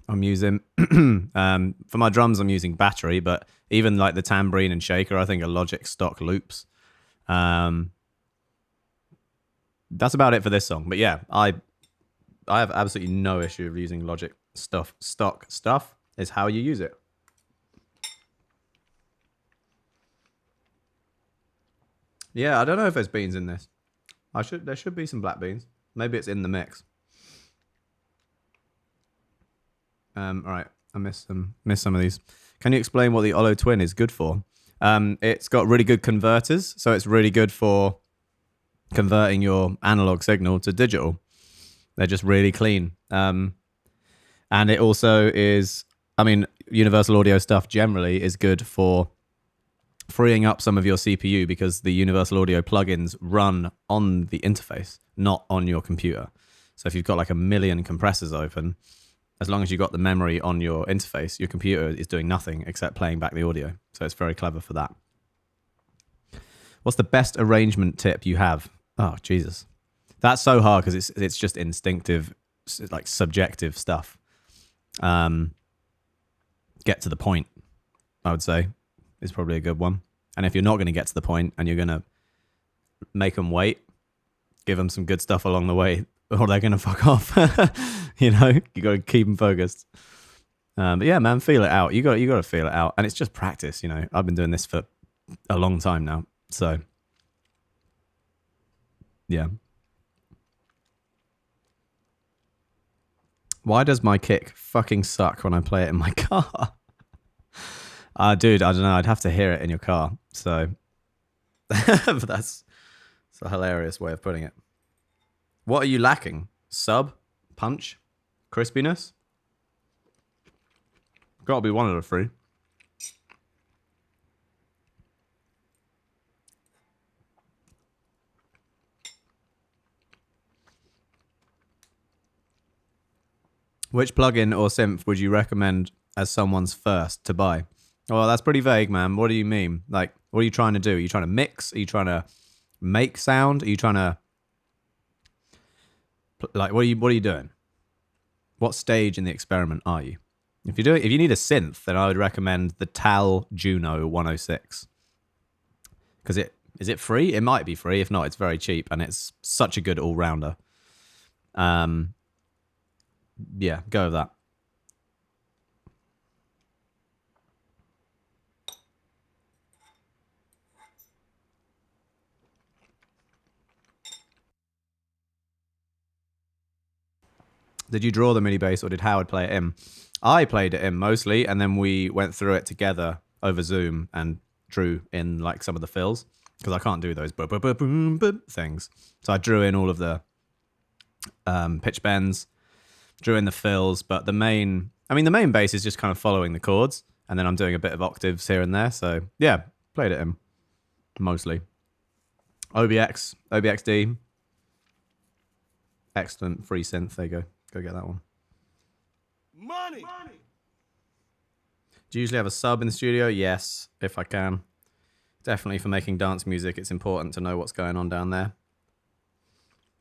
I'm using. For my drums, I'm using battery, but even like the tambourine and shaker, I think are Logic stock loops. That's about it for this song. But yeah, I have absolutely no issue of using Logic stuff. Stock stuff is how you use it. Yeah, I don't know if there's beans in this. There should be some black beans. Maybe it's in the mix. All right, I missed some of these. Can you explain what the Olo Twin is good for? It's got really good converters, so it's really good for converting your analog signal to digital. They're just really clean. And it also is, I mean, Universal Audio stuff generally is good for freeing up some of your CPU because the Universal Audio plugins run on the interface, not on your computer. So if you've got like a million compressors open, as long as you've got the memory on your interface, your computer is doing nothing except playing back the audio. So it's very clever for that. What's the best arrangement tip you have? Oh, Jesus. That's so hard because it's just instinctive, like subjective stuff. Get to the point, I would say, is probably a good one. And if you're not going to get to the point and you're going to make them wait, give them some good stuff along the way, or they're going to fuck off. You know, you got to keep them focused. But yeah, man, feel it out. You got to feel it out. And it's just practice, you know. I've been doing this for a long time now. So, yeah. Why does my kick fucking suck when I play it in my car? Dude, I don't know. I'd have to hear it in your car. So, but that's a hilarious way of putting it. What are you lacking? Sub? Punch? Crispiness? Gotta be one of the three. Which plugin or synth would you recommend as someone's first to buy? Well, that's pretty vague, man. What do you mean? Like, what are you trying to do? Are you trying to mix? Are you trying to make sound? Are you trying to... Like, what are you doing? What stage in the experiment are you? If you need a synth, then I would recommend the Tal Juno 106. Because is it free? It might be free. If not, it's very cheap, and it's such a good all-rounder. Yeah, go with that. Did you draw the MIDI bass, or did Howard play it in? I played it in mostly, and then we went through it together over Zoom and drew in like some of the fills, because I can't do those things. So I drew in all of the pitch bends, drew in the fills, but the main bass is just kind of following the chords, and then I'm doing a bit of octaves here and there. So yeah, played it in mostly. OBXD, excellent free synth. There you go. Go get that one. Money. Do you usually have a sub in the studio? Yes, if I can. Definitely for making dance music, it's important to know what's going on down there.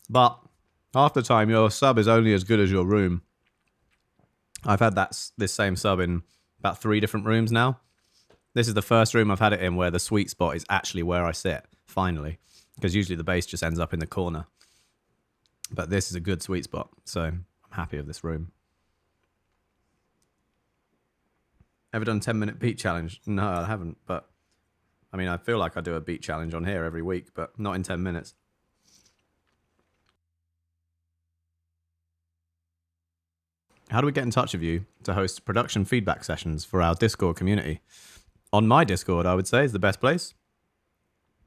But half the time, your sub is only as good as your room. I've had this same sub in about 3 different rooms now. This is the first room I've had it in where the sweet spot is actually where I sit, finally. Because usually the bass just ends up in the corner. But this is a good sweet spot, so I'm happy with this room. Ever done 10-minute beat challenge? No, I haven't, but I mean, I feel like I do a beat challenge on here every week, but not in 10 minutes. How do we get in touch with you to host production feedback sessions for our Discord community? On my Discord, I would say, is the best place.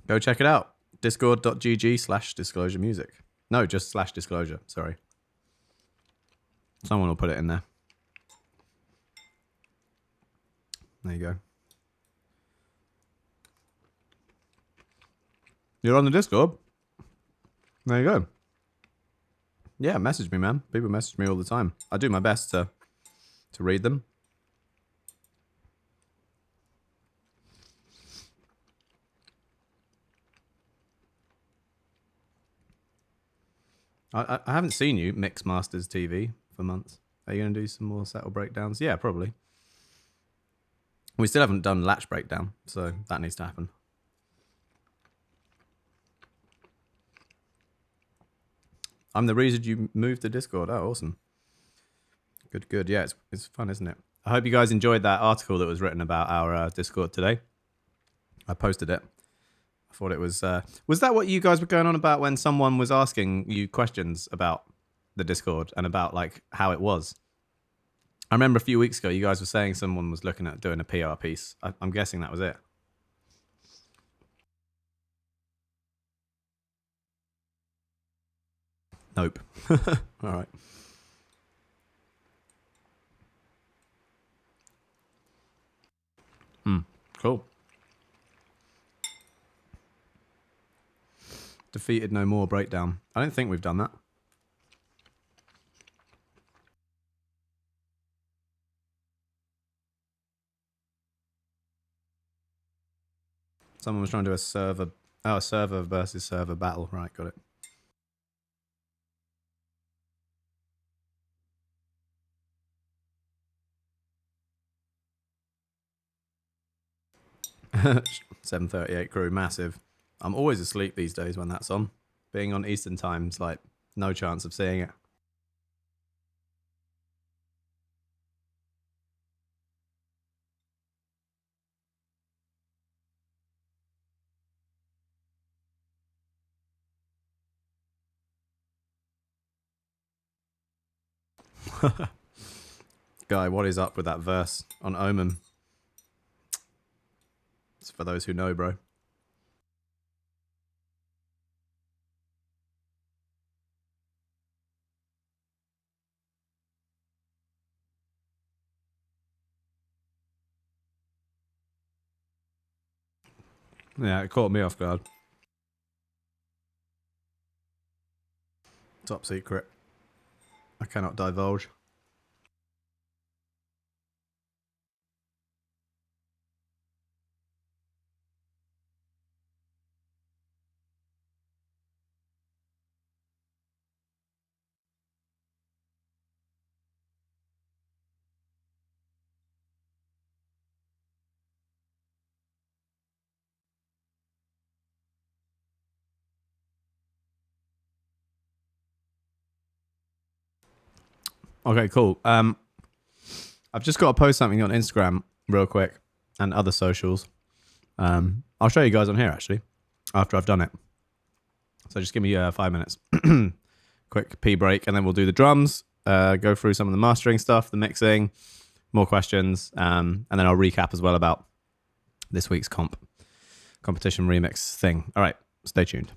Go check it out. Discord.gg/disclosure music. No, just /disclosure, sorry. Someone will put it in there. There you go. You're on the Discord? There you go. Yeah, message me, man. People message me all the time. I do my best to read them. I haven't seen you Mix Masters TV for months. Are you going to do some more settle breakdowns? Yeah, probably. We still haven't done latch breakdown, so that needs to happen. I'm the reason you moved to Discord. Oh, awesome. Good. Yeah, it's fun, isn't it? I hope you guys enjoyed that article that was written about our Discord today. I posted it. I thought it was... was that what you guys were going on about when someone was asking you questions about the Discord and about like how it was? I remember a few weeks ago you guys were saying someone was looking at doing a PR piece. I'm guessing that was it. Nope. All right. Cool. Defeated no more breakdown. I don't think we've done that. Someone was trying to do a server versus server battle. Right, got it. 7:38 crew, massive. I'm always asleep these days when that's on. Being on Eastern time's like no chance of seeing it. Guy, what is up with that verse on Omen? It's for those who know, bro. Yeah, it caught me off guard. Top secret. I cannot divulge. Okay, cool. I've just got to post something on Instagram real quick and other socials. I'll show you guys on here actually after I've done it. So just give me 5 minutes. Quick pee break, and then we'll do the drums, go through some of the mastering stuff, the mixing, more questions, and then I'll recap as well about this week's competition remix thing. All right, stay tuned.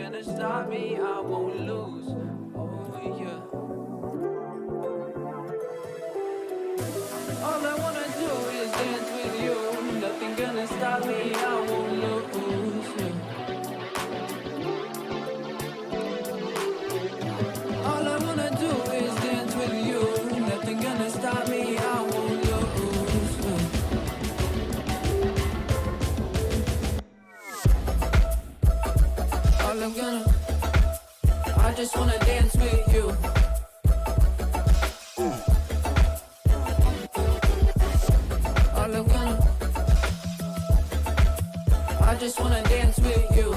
gonna stop me, I won't lose. Oh yeah. All I wanna do is dance with you. Nothing gonna stop me, I won't lose. All I wanna do is dance with you. Nothing gonna stop me, I won't lose. All I'm gonna, I just wanna dance with you. All I'm gonna, I just wanna dance with you.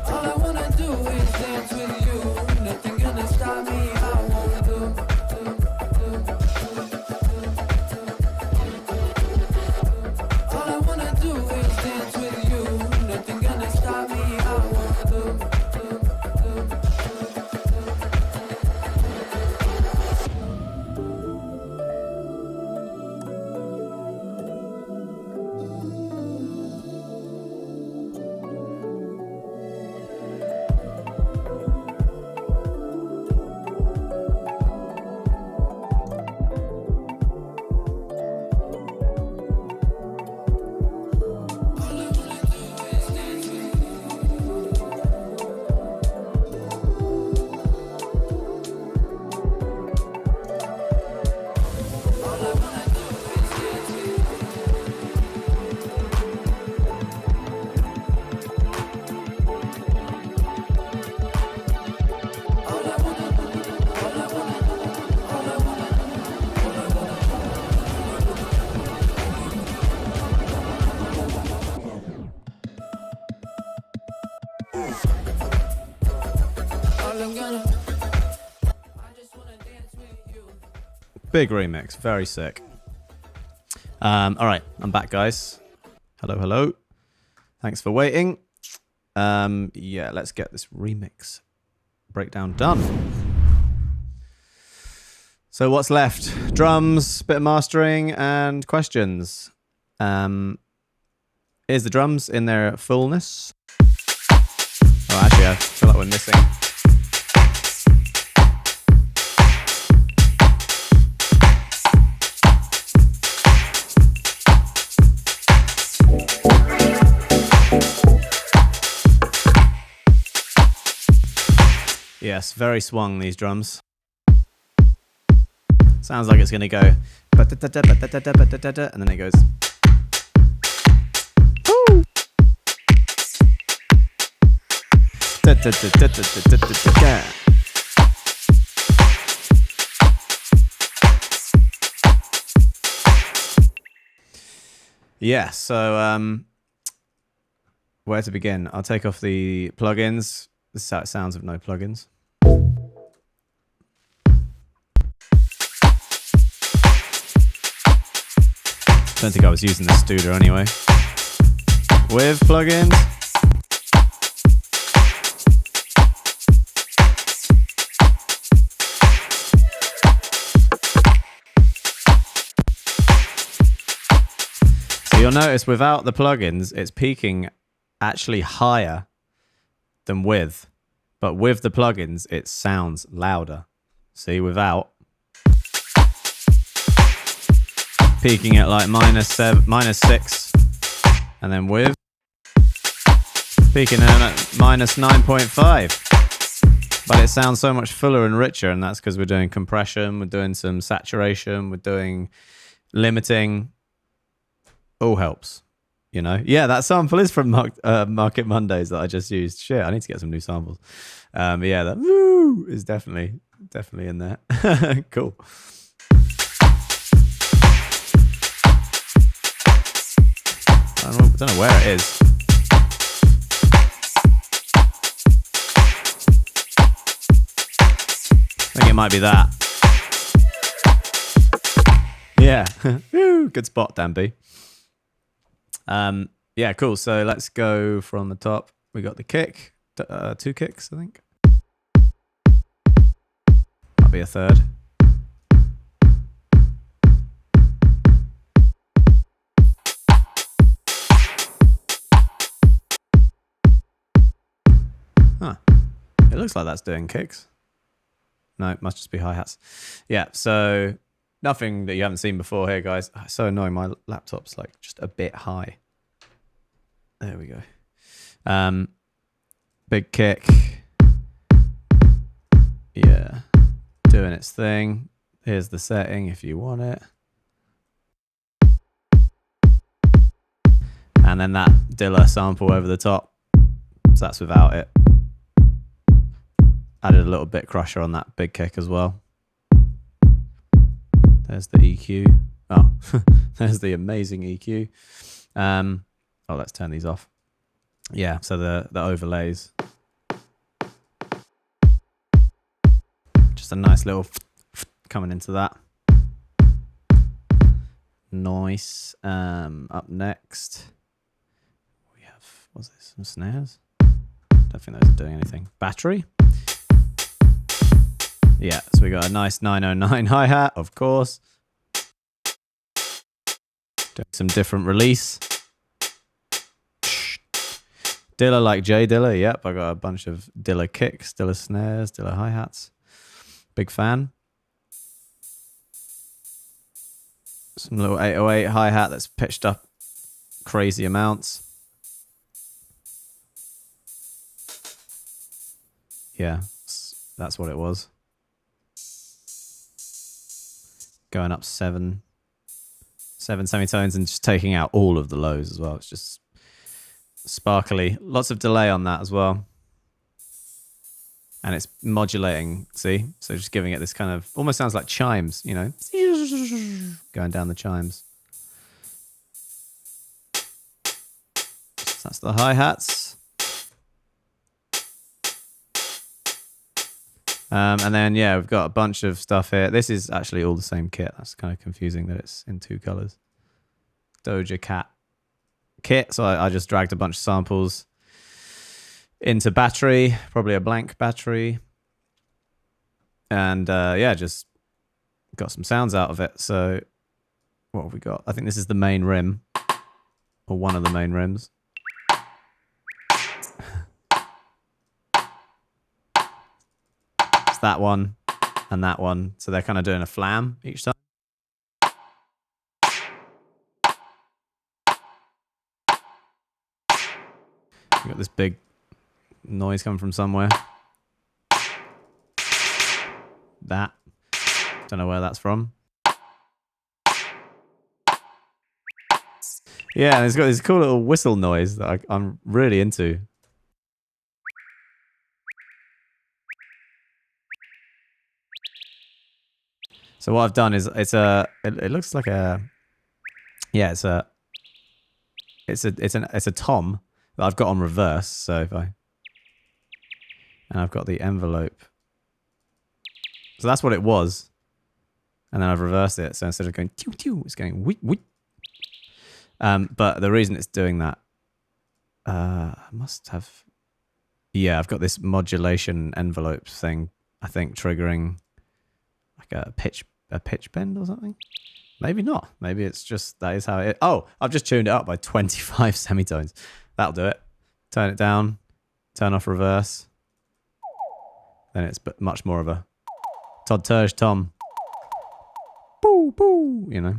All I wanna do is dance with you. Nothing gonna stop me, I won't do. All I wanna do is dance with you. Nothing gonna stop me, I won't do. Big remix, very sick. All right, I'm back, guys. Hello, hello. Thanks for waiting. Yeah, let's get this remix breakdown done. So what's left? Drums, bit of mastering, and questions. Is the drums in their fullness? Oh, actually, I feel like we're missing. Yes, very swung, these drums. Sounds like it's going to go... And then it goes... Yeah, so... where to begin? I'll take off the plugins. This is how it sounds with no plugins. Don't think I was using the Studio anyway. With plugins. So you'll notice without the plugins, it's peaking actually higher than with. But with the plugins, it sounds louder. See, without. Peaking at like -6, and then with peaking at -9.5. But it sounds so much fuller and richer, and that's because we're doing compression, we're doing some saturation, we're doing limiting. All helps, you know. Yeah, that sample is from Market Mondays that I just used. Shit, I need to get some new samples. But yeah, that woo is definitely in there. Cool. I don't know where it is. I think it might be that. Yeah. Good spot, Danby. Yeah, cool. So let's go from the top. We got the kick. 2 kicks, I think. Might be a third. Huh. It looks like that's doing kicks. No, it must just be hi-hats. Yeah, so nothing that you haven't seen before here, guys. Oh, it's so annoying. My laptop's like just a bit high. There we go. Big kick. Yeah. Doing its thing. Here's the setting if you want it. And then that Dilla sample over the top. So that's without it. Added a little bit crusher on that big kick as well. There's the EQ. Oh, there's the amazing EQ. Let's turn these off. Yeah, so the overlays. Just a nice little coming into that. Nice. Up next, we have, what's this? Some snares? Don't think those are doing anything. Battery. Yeah, so we got a nice 909 hi-hat, of course. Doing some different release. Dilla like J Dilla, yep. I got a bunch of Dilla kicks, Dilla snares, Dilla hi-hats. Big fan. Some little 808 hi-hat that's pitched up crazy amounts. Yeah, that's what it was. Going up seven semitones and just taking out all of the lows as well. It's just sparkly. Lots of delay on that as well. And it's modulating, see? So just giving it this kind of, almost sounds like chimes, you know? Going down the chimes. So that's the hi-hats. And then, yeah, we've got a bunch of stuff here. This is actually all the same kit. That's kind of confusing that it's in two colors. Doja Cat kit. So I just dragged a bunch of samples into battery, probably a blank battery. And, yeah, just got some sounds out of it. So what have we got? I think this is the main rim, or one of the main rims. That one and that one, so they're kind of doing a flam each time. You got this big noise coming from somewhere. That, don't know where that's from. Yeah, and it's got this cool little whistle noise that I'm really into. So what I've done is it looks like a, yeah, it's a tom that I've got on reverse. So and I've got the envelope. So that's what it was. And then I've reversed it. So instead of going tew tew, it's going wheat wheat. But the reason it's doing that, I must have, yeah, I've got this modulation envelope thing, I think triggering like a pitch bend or something. Maybe not. Maybe it's just, that is how it, oh, I've just tuned it up by 25 semitones. That'll do it. Turn it down, turn off reverse. Then it's much more of a Todd Terje tom. Boo, boo, you know.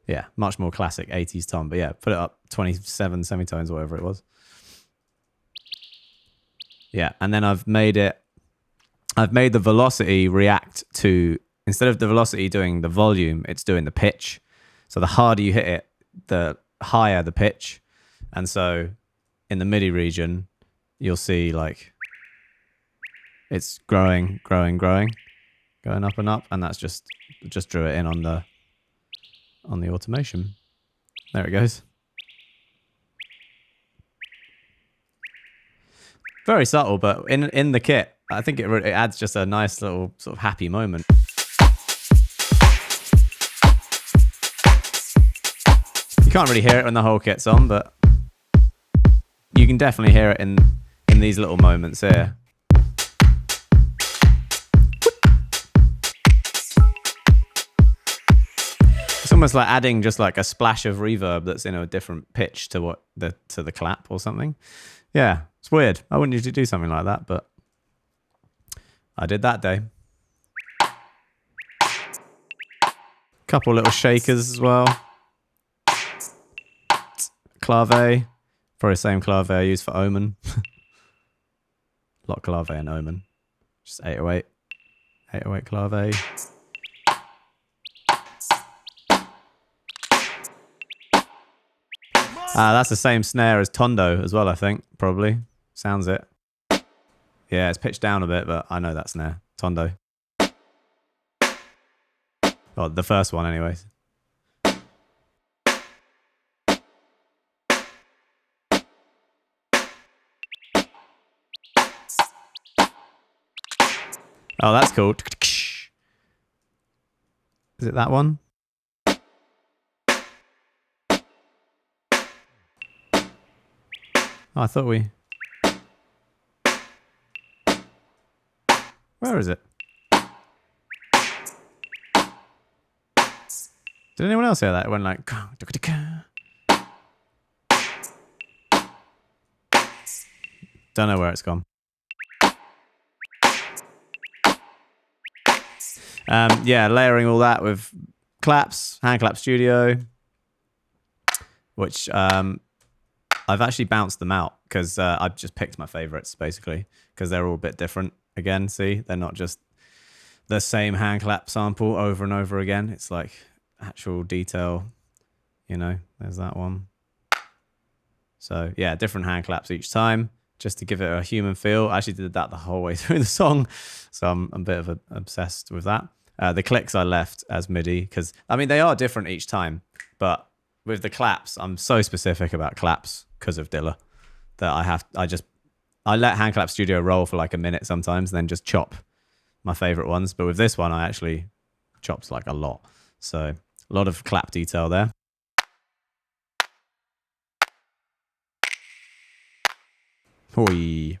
Yeah, much more classic 80s tom. But yeah, put it up 27 semitones or whatever it was. Yeah, and then I've made the velocity react to, instead of the velocity doing the volume, it's doing the pitch. So the harder you hit it, the higher the pitch. And so in the MIDI region, you'll see like it's growing, going up and up. And that's just drew it in on the automation. There it goes. Very subtle, but in the kit, I think it adds just a nice little sort of happy moment. You can't really hear it when the whole kit's on, but you can definitely hear it in these little moments here. It's almost like adding just like a splash of reverb that's in a different pitch to the clap or something. Yeah, It's weird. I wouldn't usually do something like that, but I did that day. Couple little shakers as well. Clave. Probably the same clave I use for Omen. A lot of clave and Omen. Just 808. 808 clave. That's the same snare as Tondo as well, I think. Probably. Sounds it. Yeah, it's pitched down a bit, but I know that snare. Tondo. Oh, the first one anyways. Oh, that's cool. Is it that one? Oh, I thought we... Where is it? Did anyone else hear that? It went like... Don't know where it's gone. Yeah, layering all that with claps, Hand Clap Studio, which I've actually bounced them out because I've just picked my favorites basically because they're all a bit different. Again, see, they're not just the same hand clap sample over and over again. It's like actual detail, you know, there's that one. So yeah, different hand claps each time just to give it a human feel. I actually did that the whole way through the song. So I'm a bit of obsessed with that. The clicks I left as MIDI because, I mean, they are different each time. But with the claps, I'm so specific about claps because of Dilla that I let Hand Clap Studio roll for like a minute sometimes and then just chop my favorite ones. But with this one, I actually chopped like a lot. So a lot of clap detail there. Hoi.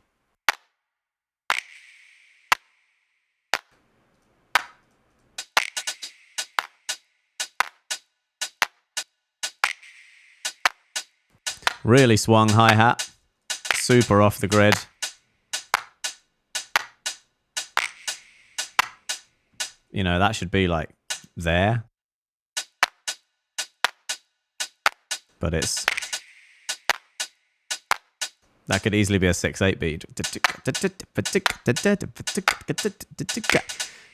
Really swung hi-hat. Super off the grid. You know, that should be like there. But it's... That could easily be a 6/8 beat.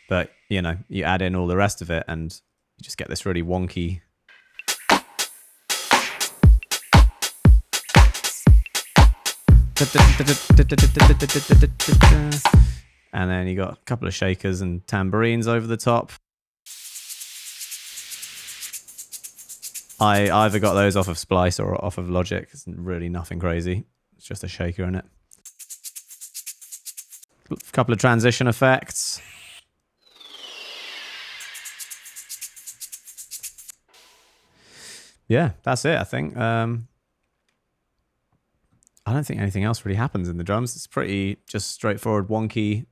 But, you know, you add in all the rest of it and you just get this really wonky... And then you got a couple of shakers and tambourines over the top. I either got those off of Splice or off of Logic. It's really nothing crazy. It's just a shaker in it. A couple of transition effects. Yeah, that's it, I think. I don't think anything else really happens in the drums. It's pretty just straightforward, wonky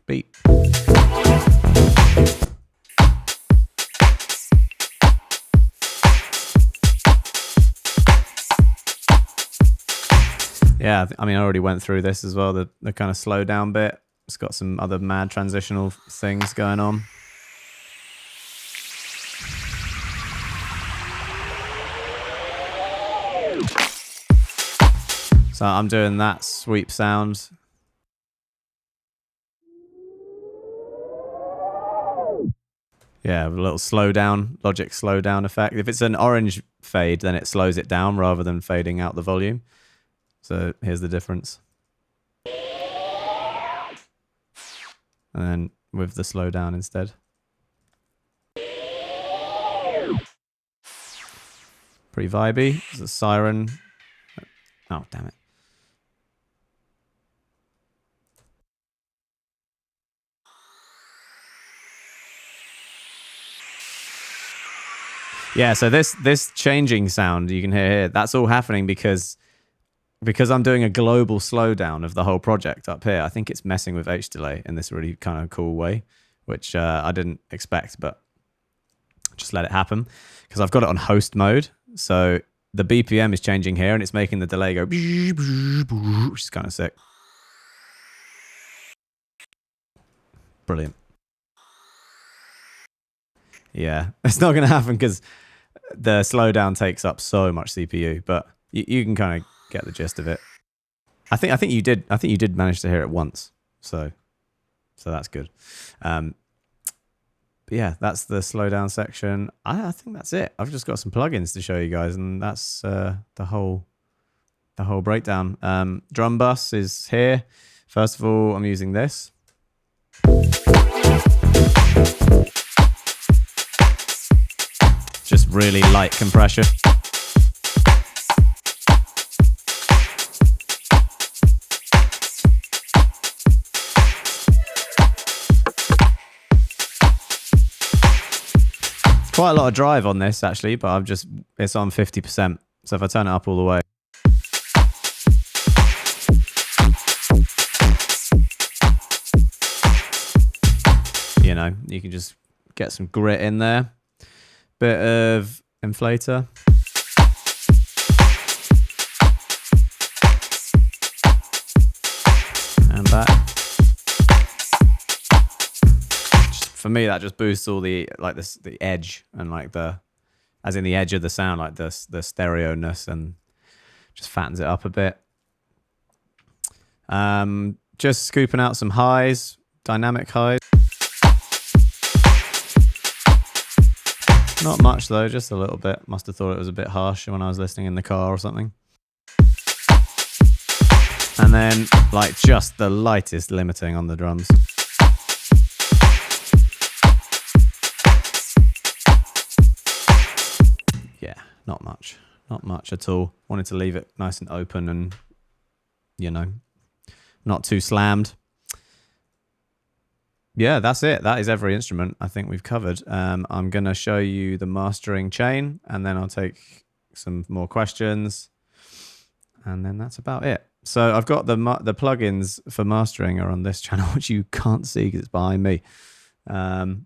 beat. Yeah, I mean, I already went through this as well, the kind of slow down bit. It's got some other mad transitional things going on. So I'm doing that sweep sound. Yeah, a little slow down, Logic slow down effect. If it's an orange fade, then it slows it down rather than fading out the volume. So here's the difference. And then with the slow down instead. Pretty vibey. There's a Siren. Oh, damn it. Yeah, so this changing sound you can hear here, that's all happening because I'm doing a global slowdown of the whole project up here. I think it's messing with H delay in this really kind of cool way, which I didn't expect, but just let it happen because I've got it on host mode. So the BPM is changing here, and it's making the delay go, which is kind of sick. Brilliant. Yeah, it's not going to happen because the slowdown takes up so much CPU, but you can kind of get the gist of it. I think you did manage to hear it once, so that's good. But yeah, that's the slowdown section. I think that's it. I've just got some plugins to show you guys, and that's the whole breakdown. Drum bus is here. First of all, I'm using this. Just really light compression. Quite a lot of drive on this actually, but it's on 50%. So if I turn it up all the way. You know, you can just get some grit in there. Bit of inflator. And that. For me, that just boosts all the the edge and like as in the edge of the sound, like the stereo-ness, and just fattens it up a bit. Just scooping out some highs, dynamic highs. Not much though, just a little bit. Must have thought it was a bit harsh when I was listening in the car or something. And then like just the lightest limiting on the drums. Yeah, not much at all. Wanted to leave it nice and open and, you know, not too slammed. Yeah, that's it. That is every instrument I think we've covered. I'm going to show you the mastering chain, and then I'll take some more questions, and then that's about it. So I've got the plugins for mastering are on this channel, which you can't see because it's behind me. What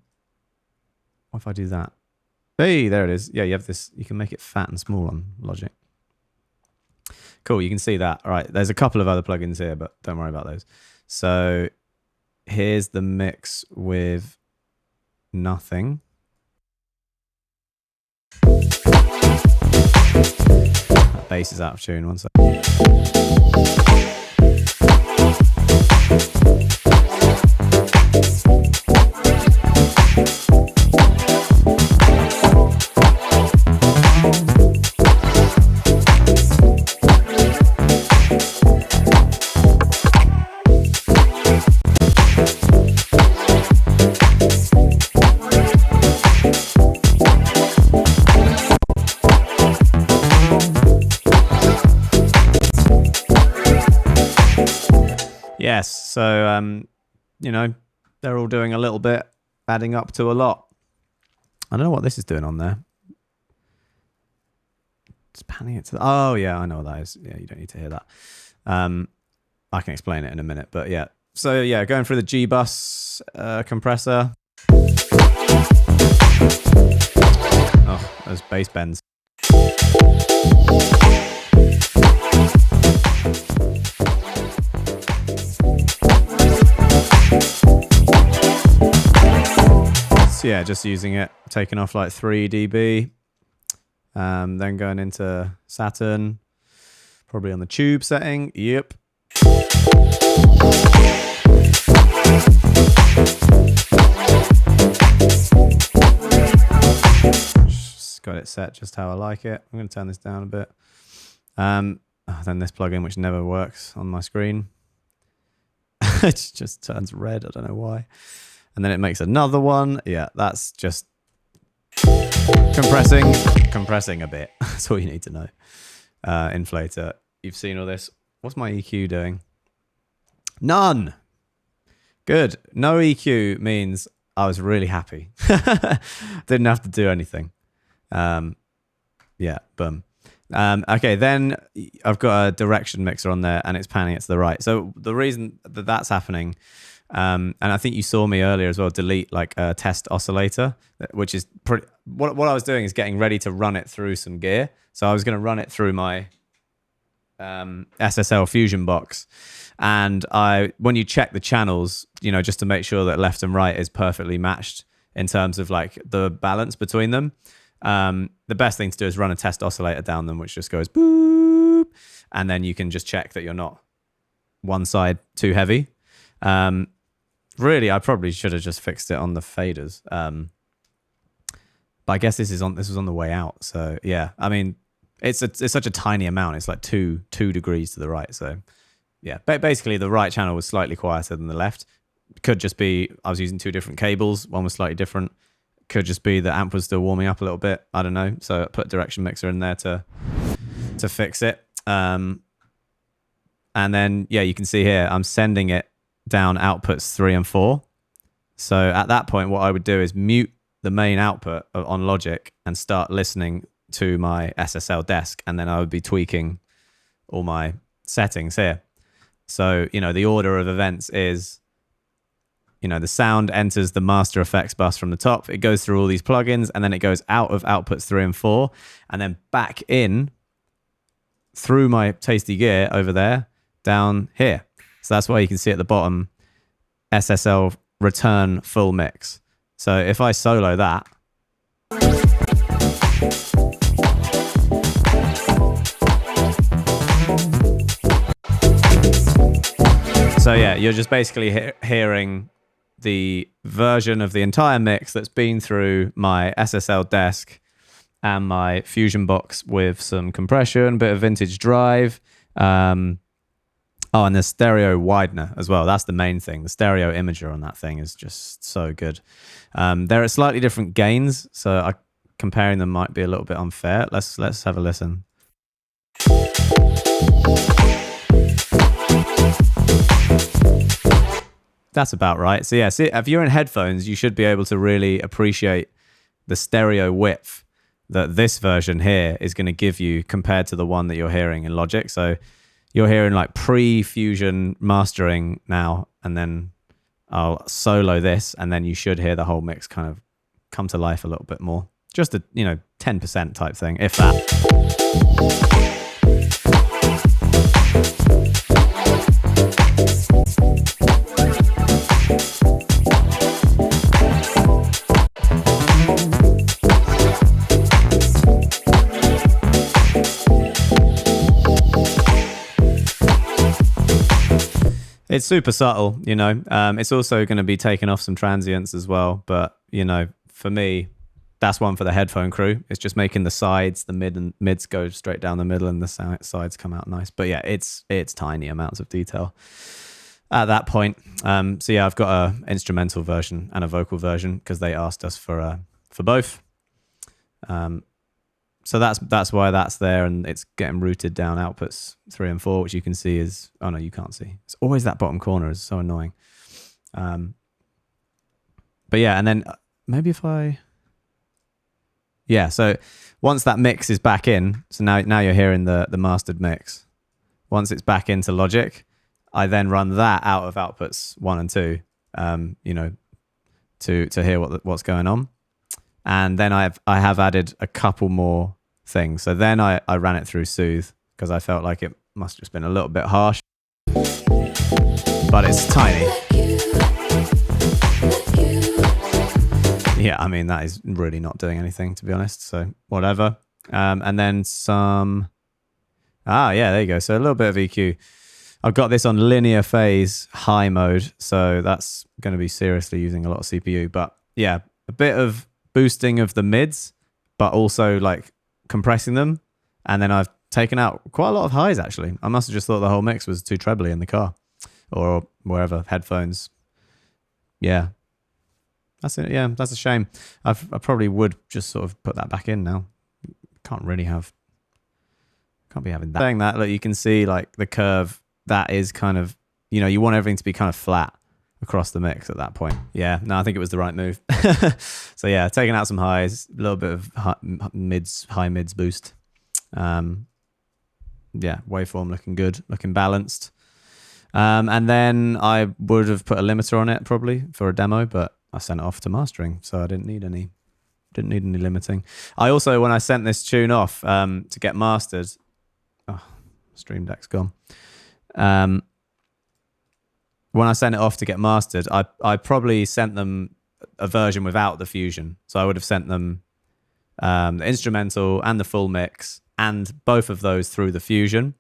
if I do that? Hey, there it is. Yeah, you have this. You can make it fat and small on Logic. Cool, you can see that. All right, there's a couple of other plugins here, but don't worry about those. So here's the mix with nothing. That bass is out of tune. One sec. Yes, so, you know, they're all doing a little bit, adding up to a lot. I don't know what this is doing on there. It's panning it to the... Oh, yeah, I know what that is. Yeah, you don't need to hear that. I can explain it in a minute, but yeah. So, yeah, going through the G-Bus compressor. Oh, those bass bends. So yeah, just using it, taking off like 3 dB, then going into Saturn, probably on the tube setting. Yep. Just got it set just how I like it. I'm going to turn this down a bit. Then this plugin, which never works on my screen. It just turns red. I don't know why. And then it makes another one. Yeah, that's just compressing a bit. That's all you need to know. Inflator. You've seen all this. What's my EQ doing? None. Good. No EQ means I was really happy. Didn't have to do anything. Yeah, boom. Okay, then I've got a direction mixer on there, and it's panning it to the right. So the reason that that's happening And I think you saw me earlier as well delete like a test oscillator, which is pretty, what I was doing is getting ready to run it through some gear. So I was going to run it through my SSL Fusion box. And when you check the channels, you know, just to make sure that left and right is perfectly matched in terms of like the balance between them, the best thing to do is run a test oscillator down them, which just goes boop, and then you can just check that you're not one side too heavy. Really, I probably should have just fixed it on the faders. But I guess this was on the way out. So yeah, I mean, it's such a tiny amount. It's like two degrees to the right. So yeah, basically the right channel was slightly quieter than the left. Could just be I was using two different cables. One was slightly different. Could just be the amp was still warming up a little bit. I don't know. So I put a direction mixer in there to fix it. And then yeah, you can see here I'm sending it down outputs 3 and 4. So at that point, what I would do is mute the main output on Logic and start listening to my SSL desk, and then I would be tweaking all my settings here. So, you know, the order of events is, you know, the sound enters the master effects bus from the top. It goes through all these plugins, and then it goes out of outputs 3 and 4, and then back in through my tasty gear over there down here. So that's why you can see at the bottom, SSL return full mix. So if I solo that, so yeah, you're just basically hearing the version of the entire mix that's been through my SSL desk and my Fusion box with some compression, bit of vintage drive. Oh, and the stereo widener as well. That's the main thing. The stereo imager on that thing is just so good. They're at slightly different gains, so comparing them might be a little bit unfair. Let's have a listen. That's about right. So yeah, see, if you're in headphones, you should be able to really appreciate the stereo width that this version here is going to give you compared to the one that you're hearing in Logic. So you're hearing like pre-Fusion mastering now, and then I'll solo this, and then you should hear the whole mix kind of come to life a little bit more. Just a, 10% type thing, if that. It's super subtle, It's also going to be taking off some transients as well. But, for me, that's one for the headphone crew. It's just making the sides, the mids go straight down the middle, and the sides come out nice. But yeah, it's tiny amounts of detail at that point. So yeah, I've got an instrumental version and a vocal version because they asked us for both. So that's why that's there, and it's getting routed down outputs 3 and 4, which you can see is, oh no, you can't see. It's always that bottom corner is so annoying. But yeah, and then maybe if so once that mix is back in, so now you're hearing the mastered mix. Once it's back into Logic, I then run that out of outputs 1 and 2, to hear what's going on. And then I have added a couple more things. So then I ran it through Soothe because I felt like it must have just been a little bit harsh. But it's tiny. Yeah, I mean, that is really not doing anything, to be honest. So whatever. And then some... yeah, there you go. So a little bit of EQ. I've got this on linear phase high mode. So that's going to be seriously using a lot of CPU. But yeah, a bit of boosting of the mids, but also like compressing them. And then I've taken out quite a lot of highs, actually. I must have just thought the whole mix was too trebly in the car or wherever, headphones. Yeah. That's it. Yeah, that's a shame. I probably would just sort of put that back in now. Can't be having that. Saying that, look, you can see like the curve that is kind of, you want everything to be kind of flat across the mix at that point. Yeah, no, I think it was the right move. So yeah, taking out some highs, a little bit of high mids boost. Yeah, waveform looking good, looking balanced. And then I would have put a limiter on it probably for a demo, but I sent it off to mastering, so I didn't need any limiting. I also, when I sent this tune off to get mastered, Stream Deck's gone. When I sent it off to get mastered, I probably sent them a version without the fusion. So I would have sent them the instrumental and the full mix, and both of those through the fusion.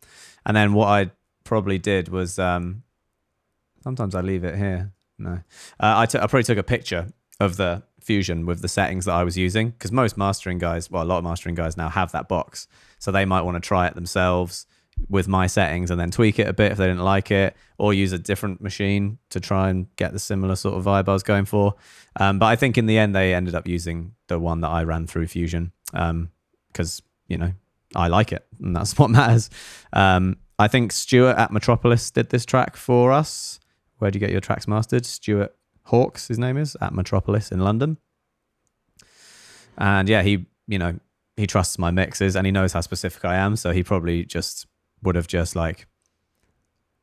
And then what I probably did was, sometimes I leave it here. No, I probably took a picture of the fusion with the settings that I was using, because most mastering guys, well, a lot of mastering guys now have that box, so they might want to try it themselves with my settings and then tweak it a bit if they didn't like it, or use a different machine to try and get the similar sort of vibe I was going for. But I think in the end they ended up using the one that I ran through Fusion, because I like it, and that's what matters. I think Stuart at Metropolis did this track for us. Where do you get your tracks mastered? Stuart Hawks, his name is, at Metropolis in London. And yeah, he trusts my mixes, and he knows how specific I am, so he probably would have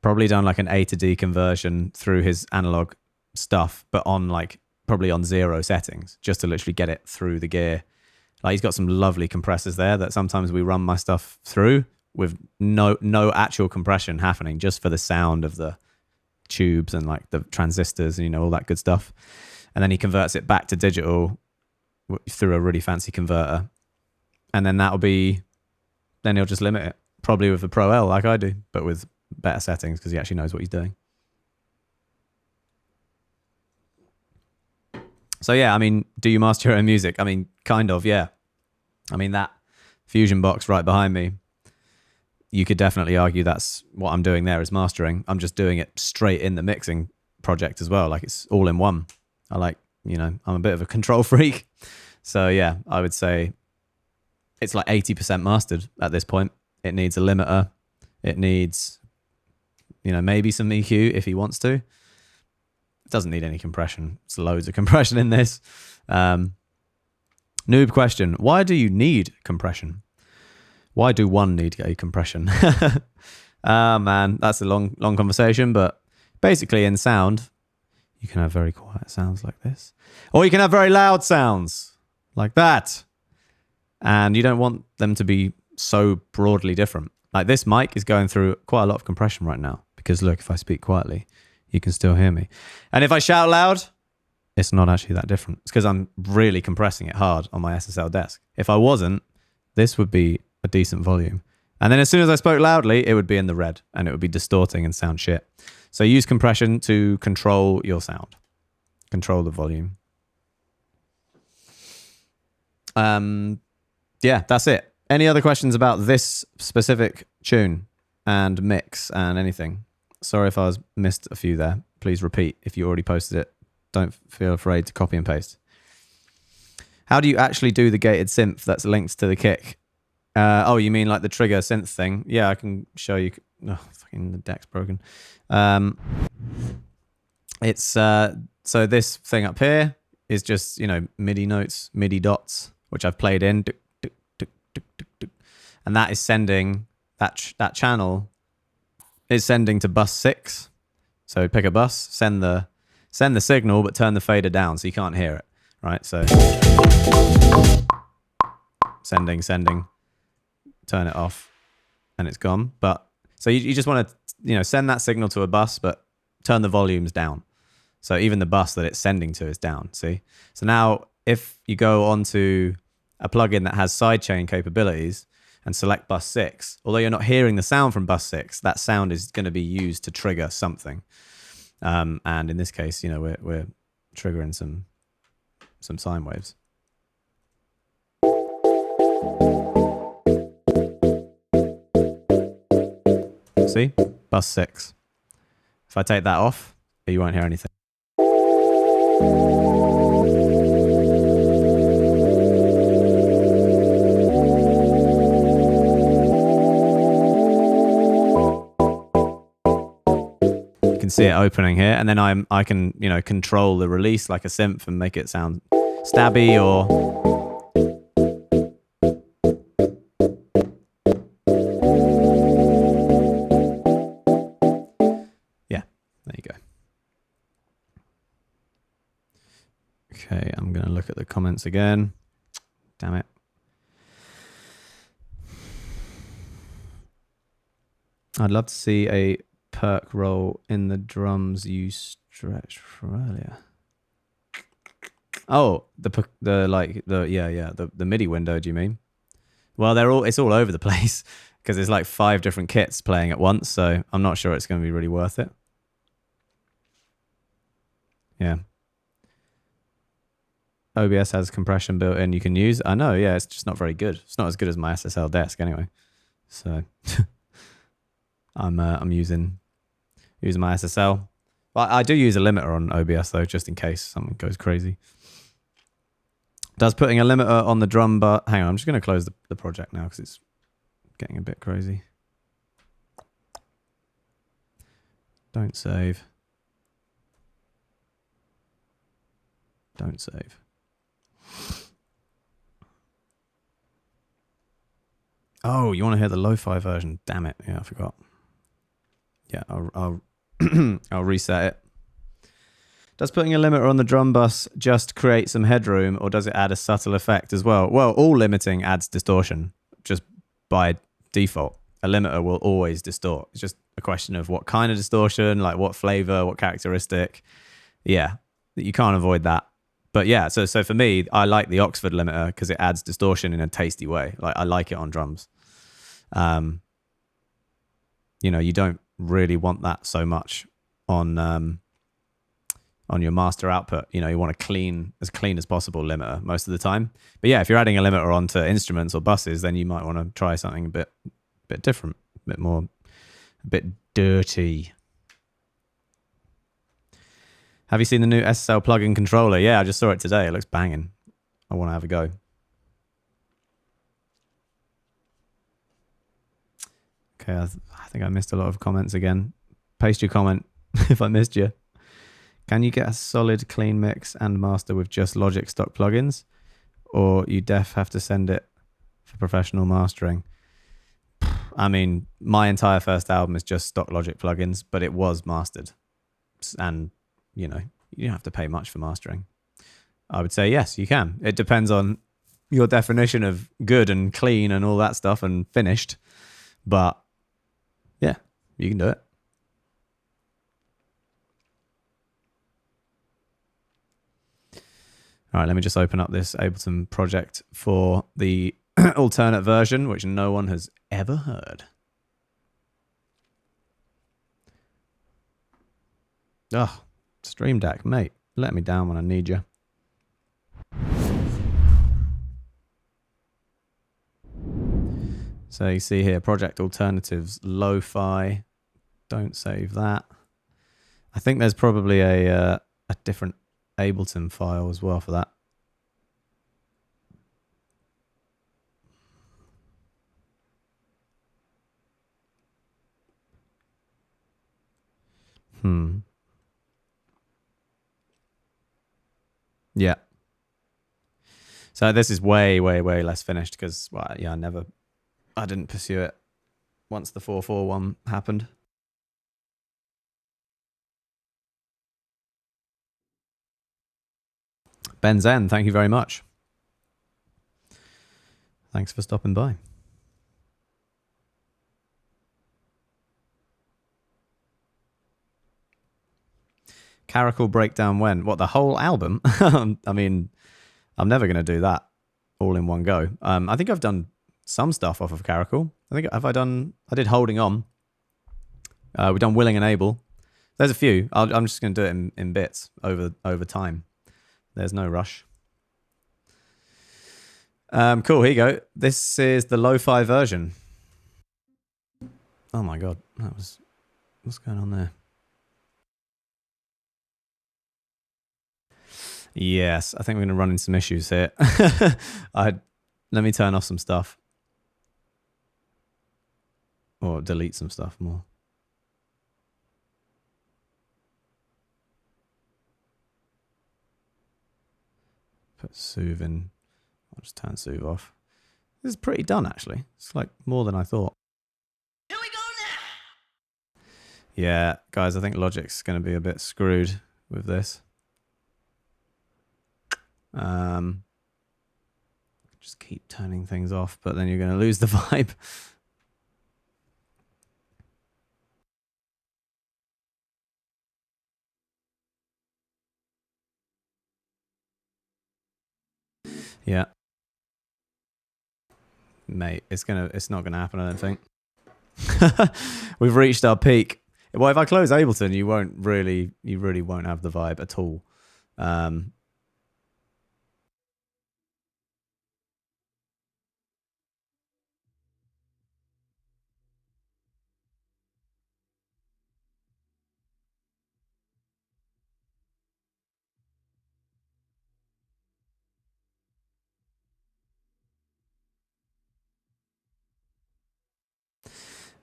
probably done like an A to D conversion through his analog stuff, but on probably on 0 settings, just to literally get it through the gear. Like, he's got some lovely compressors there that sometimes we run my stuff through with no actual compression happening, just for the sound of the tubes and like the transistors and all that good stuff. And then he converts it back to digital through a really fancy converter, and then then he'll just limit it, probably with a Pro L like I do, but with better settings, because he actually knows what he's doing. So yeah, I mean, do you master your own music? I mean, kind of, yeah. I mean, that Fusion box right behind me, you could definitely argue that's what I'm doing there, is mastering. I'm just doing it straight in the mixing project as well. Like, it's all in one. I'm a bit of a control freak. So yeah, I would say it's like 80% mastered at this point. It needs a limiter. It needs, maybe some EQ if he wants to. It doesn't need any compression. There's loads of compression in this. Noob question. Why do you need compression? Why do one need a compression? Man, that's a long conversation, but basically in sound, you can have very quiet sounds like this, or you can have very loud sounds like that. And you don't want them to be so broadly different. Like, this mic is going through quite a lot of compression right now, because look, if I speak quietly, you can still hear me. And if I shout loud, it's not actually that different. It's because I'm really compressing it hard on my SSL desk. If I wasn't, this would be a decent volume. And then as soon as I spoke loudly, it would be in the red, and it would be distorting and sound shit. So use compression to control your sound. Control the volume. Yeah, that's it. Any other questions about this specific tune and mix and anything? Sorry if I missed a few there. Please repeat if you already posted it. Don't feel afraid to copy and paste. How do you actually do the gated synth that's linked to the kick? Oh, you mean like the trigger synth thing? Yeah, I can show you. Oh, fucking the deck's broken. It's so this thing up here is just MIDI notes, MIDI dots, which I've played in, and that is sending that channel is sending to bus 6. So pick a bus, send the signal, but turn the fader down so you can't hear it, right? So sending, turn it off, and it's gone. But so you just want to send that signal to a bus, but turn the volumes down. So even the bus that it's sending to is down. See? So now if you go onto a plugin that has sidechain capabilities and select bus 6, although you're not hearing the sound from bus 6, that sound is going to be used to trigger something. And in this case, we're triggering some sine waves. See? Bus 6. If I take that off, you won't hear anything. You can see it opening here, and then I can control the release like a synth and make it sound stabby or Okay, I'm going to look at the comments again. Damn it. I'd love to see a perk roll in the drums you stretched from earlier. Oh, the MIDI window, do you mean? Well, it's all over the place because there's like 5 different kits playing at once, so I'm not sure it's going to be really worth it. Yeah. OBS has compression built in you can use. I know, yeah, it's just not very good. It's not as good as my SSL desk anyway. So I'm using my SSL. Well, I do use a limiter on OBS though, just in case something goes crazy. Does putting a limiter on the drum but hang on, I'm just going to close the project now because it's getting a bit crazy. Don't save. Don't save. Oh, you want to hear the lo-fi version? Damn it. Yeah, I forgot. Yeah, I'll I'll reset it. Does putting a limiter on the drum bus just create some headroom, or does it add a subtle effect as well? Well, all limiting adds distortion just by default. A limiter will always distort. It's just a question of what kind of distortion, like what flavor, what characteristic. Yeah, you can't avoid that. But yeah, so for me, I like the Oxford limiter because it adds distortion in a tasty way. Like I like it on drums. You know, you don't really want that so much on your master output. You know, you want as clean as possible limiter most of the time. But yeah, if you're adding a limiter onto instruments or buses, then you might want to try something a bit different, a bit dirty. Have you seen the new SSL plugin controller? Yeah, I just saw it today. It looks banging. I want to have a go. Okay, I think I missed a lot of comments again. Paste your comment if I missed you. Can you get a solid clean mix and master with just Logic stock plugins? Or you have to send it for professional mastering? I mean, my entire first album is just stock Logic plugins, but it was mastered. And, you know, you don't have to pay much for mastering. I would say yes, you can. It depends on your definition of good and clean and all that stuff and finished. But, yeah, you can do it. All right, let me just open up this Ableton project for the alternate version, which no one has ever heard. Oh, Stream Deck, mate. Let me down when I need you. So you see here, Project Alternatives, Lo-Fi. Don't save that. I think there's probably a different Ableton file as well for that. Yeah. So this is way, way, way less finished because, well, yeah, I didn't pursue it once the 441 happened. Ben Zen, thank you very much. Thanks for stopping by. Caracal breakdown when? What, the whole album? I mean, I'm never going to do that all in one go. I think I've done some stuff off of Caracal. I did Holding On. We've done Willing and Able. There's a few. I'm just going to do it in bits over time. There's no rush. Cool, here you go. This is the lo-fi version. Oh my god, what's going on there? Yes, I think we're going to run into some issues here. Let me turn off some stuff. Or delete some stuff more. Put Soothe in. I'll just turn Soothe off. This is pretty done, actually. It's like more than I thought. Here we go now! Yeah, guys, I think Logic's going to be a bit screwed with this. Just keep turning things off, but then you're going to lose the vibe. Yeah. Mate, it's not gonna happen, I don't think. We've reached our peak. Well, if I close Ableton, you really won't have the vibe at all.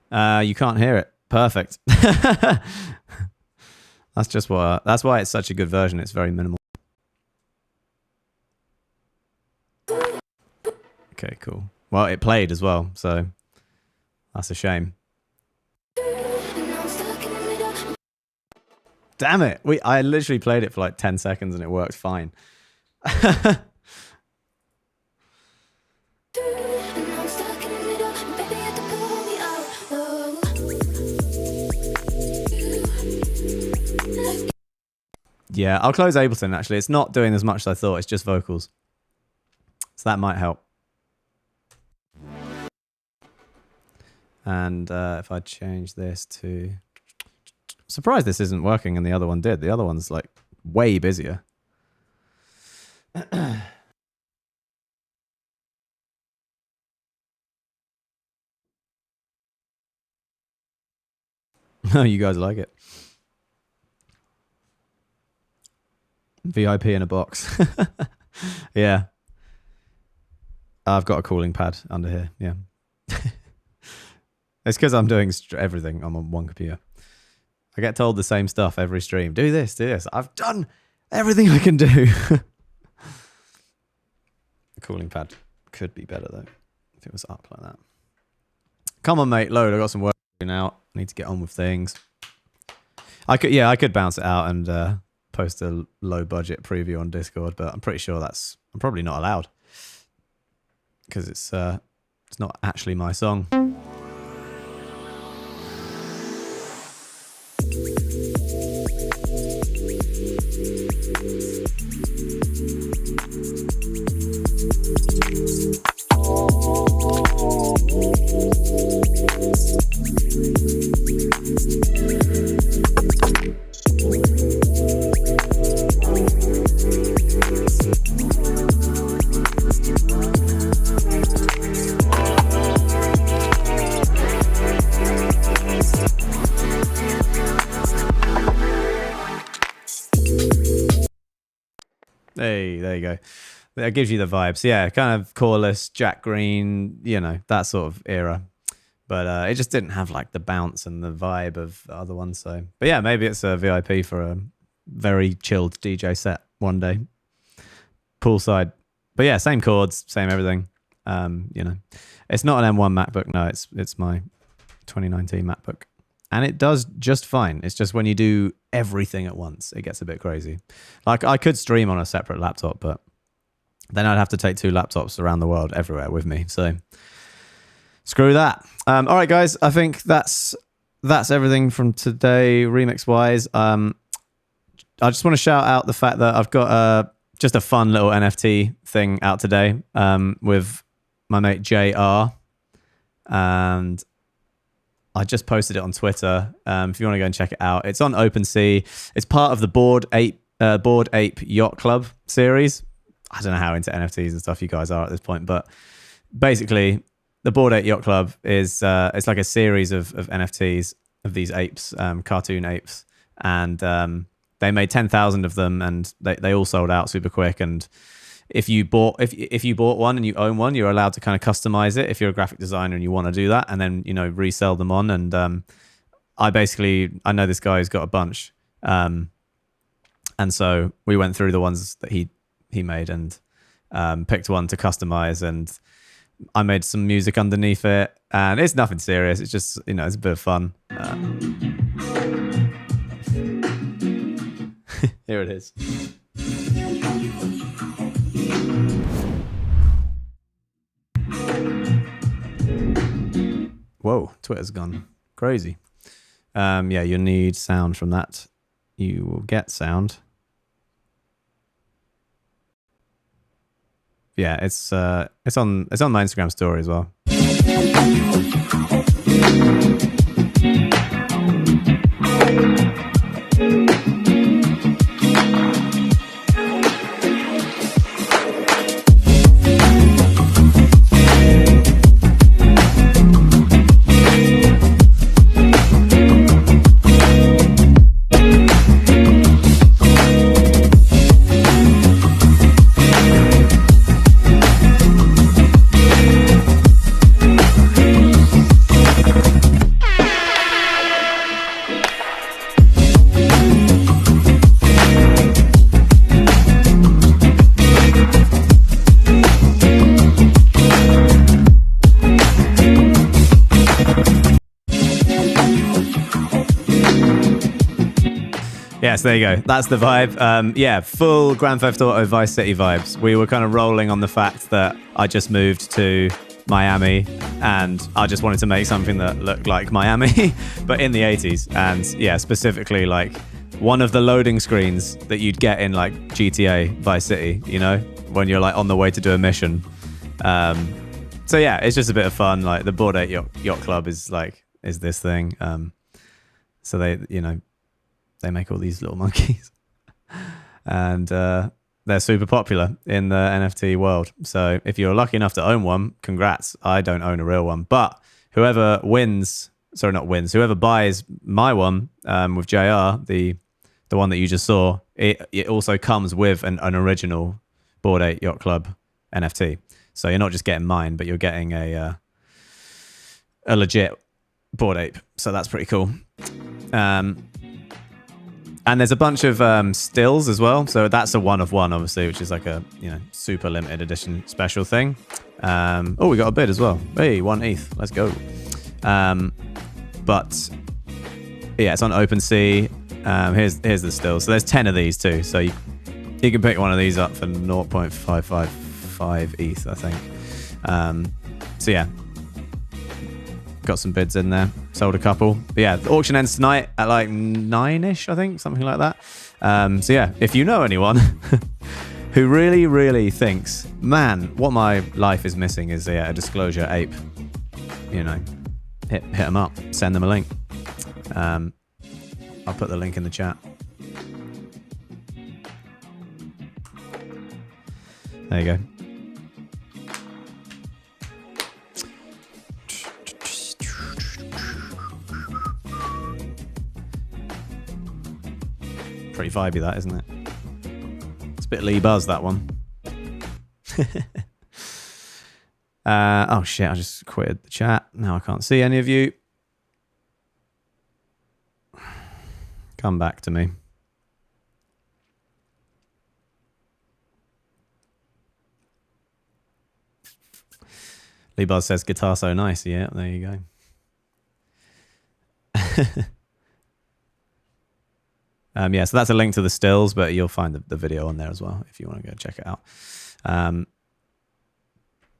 You can't hear it. Perfect. That's why it's such a good version. It's very minimal. Okay, cool. Well, it played as well, so that's a shame. Damn it! I literally played it for like 10 seconds and it worked fine. Yeah, I'll close Ableton actually. It's not doing as much as I thought. It's just vocals. So that might help. And if I change this to... Surprised this isn't working and the other one did. The other one's like way busier. Oh, you guys like it. VIP in a box. Yeah. I've got a cooling pad under here. Yeah. It's because I'm doing everything on one computer. I get told the same stuff every stream. Do this, do this. I've done everything I can do. The cooling pad could be better though, if it was up like that. Come on, mate. Load. I've got some work to do now. I need to get on with things. I could bounce it out and post a low budget preview on Discord, but I'm pretty sure I'm probably not allowed because it's not actually my song. Hey, there you go. That gives you the vibes. Yeah, kind of chorus, Jack Green, that sort of era. But it just didn't have like the bounce and the vibe of the other ones. So, but yeah, maybe it's a VIP for a very chilled DJ set one day, poolside. But yeah, same chords, same everything. It's not an M1 MacBook. No, it's my 2019 MacBook. And it does just fine. It's just when you do everything at once, it gets a bit crazy. Like I could stream on a separate laptop, but then I'd have to take 2 laptops around the world everywhere with me. So screw that. All right, guys. I think that's everything from today, remix-wise. I just want to shout out the fact that I've got just a fun little NFT thing out today with my mate JR. And I just posted it on Twitter. If you want to go and check it out, it's on OpenSea. It's part of the Bored Ape Yacht Club series. I don't know how into NFTs and stuff you guys are at this point, but basically, the Bored Ape Yacht Club is it's like a series of NFTs of these apes, cartoon apes, and they made 10,000 of them, and they all sold out super quick. And if you bought one and you own one, you're allowed to kind of customize it if you're a graphic designer and you want to do that, and then resell them on. And I know this guy who's got a bunch, and so we went through the ones that he made and picked one to customize, and I made some music underneath it, and it's nothing serious. It's just it's a bit of fun. Here it is. Whoa, Twitter's gone crazy. Yeah, you'll need sound from that. You will get sound. Yeah, it's on my Instagram story as well. Yes, there you go. That's the vibe. Yeah, full Grand Theft Auto Vice City vibes. We were kind of rolling on the fact that I just moved to Miami and I just wanted to make something that looked like Miami, but in the 80s. And yeah, specifically like one of the loading screens that you'd get in like GTA Vice City, you know, when you're like on the way to do a mission. So yeah, it's just a bit of fun. Like the Bored Ape Yacht Club is this thing. So they, you know, they make all these little monkeys and they're super popular in the NFT world. So if you're lucky enough to own one, congrats. I don't own a real one, but whoever whoever buys my one with JR, the one that you just saw, it also comes with an original Bored Ape Yacht Club NFT. So you're not just getting mine, but you're getting a legit Bored Ape. So that's pretty cool. And there's a bunch of stills as well. So that's a one of one, obviously, which is like a, you know, super limited edition special thing. Oh, we got a bid as well. Hey, 1 ETH. Let's go. But yeah, it's on OpenSea. Here's the still. So there's 10 of these too. So you can pick one of these up for 0.555 ETH, I think. So yeah, got some bids in there. Sold a couple. But yeah, the auction ends tonight at like 9-ish, I think, something like that. So yeah, if you know anyone who really, really thinks, man, what my life is missing is a disclosure ape, you know, hit them up, send them a link. I'll put the link in the chat. There you go. Pretty vibey, that, isn't it? It's a bit Lee Buzz, that one. Oh shit, I just quitted the chat. Now I can't see any of you. Come back to me. Lee Buzz says guitar so nice. Yeah, there you go. Yeah, so that's a link to the stills, but you'll find the video on there as well if you want to go check it out.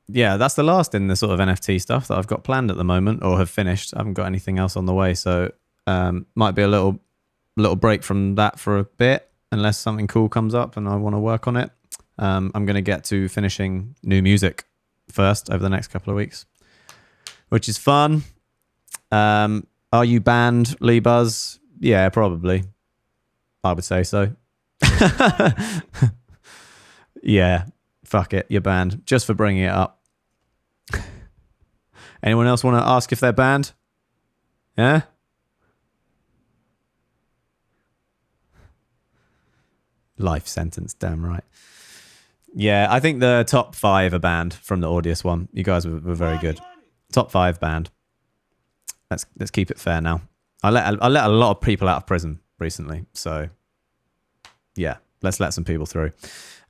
Yeah, that's the last in the sort of NFT stuff that I've got planned at the moment or have finished. I haven't got anything else on the way, so might be a little break from that for a bit unless something cool comes up and I want to work on it. I'm going to get to finishing new music first over the next couple of weeks, which is fun. Are you banned, Lee Buzz? Yeah, probably. I would say so. Yeah, fuck it, you're banned just for bringing it up. Anyone else want to ask if they're banned? Yeah? Life sentence, damn right. Yeah, I think the top 5 are banned from the Audius one. You guys were very good. Top 5 banned. Let's keep it fair now. I let a lot of people out of prison recently, so yeah, let's let some people through.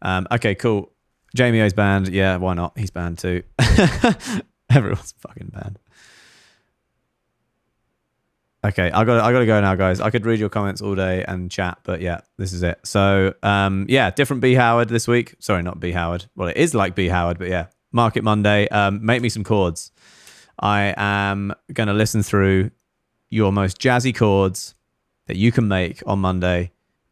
Okay, cool. Jamie O's banned. Yeah, why not? He's banned too. Everyone's fucking banned. Okay, I gotta go now, guys. I could read your comments all day and chat, but yeah, this is it. So yeah, different B Howard this week. Sorry, not B Howard. Well, it is like B Howard, but yeah. Market Monday. Make me some chords. I am gonna listen through your most jazzy chords that you can make on Monday.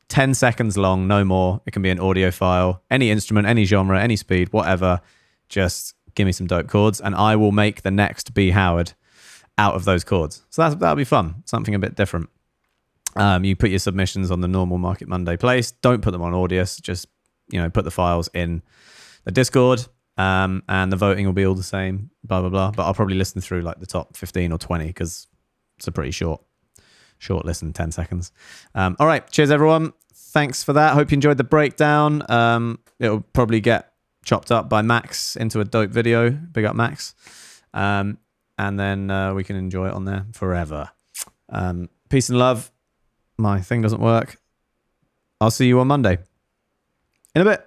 10 seconds long, no more. It can be an audio file, any instrument, any genre, any speed, whatever. Just give me some dope chords, and I will make the next B Howard out of those chords. So that'll be fun. Something a bit different. You put your submissions on the normal Market Monday place. Don't put them on Audius. Just, put the files in the Discord, and the voting will be all the same, blah, blah, blah. But I'll probably listen through like the top 15 or 20 because it's a pretty short listen, 10 seconds. All right. Cheers, everyone. Thanks for that. Hope you enjoyed the breakdown. It'll probably get chopped up by Max into a dope video. Big up, Max. And then we can enjoy it on there forever. Peace and love. My thing doesn't work. I'll see you on Monday. In a bit.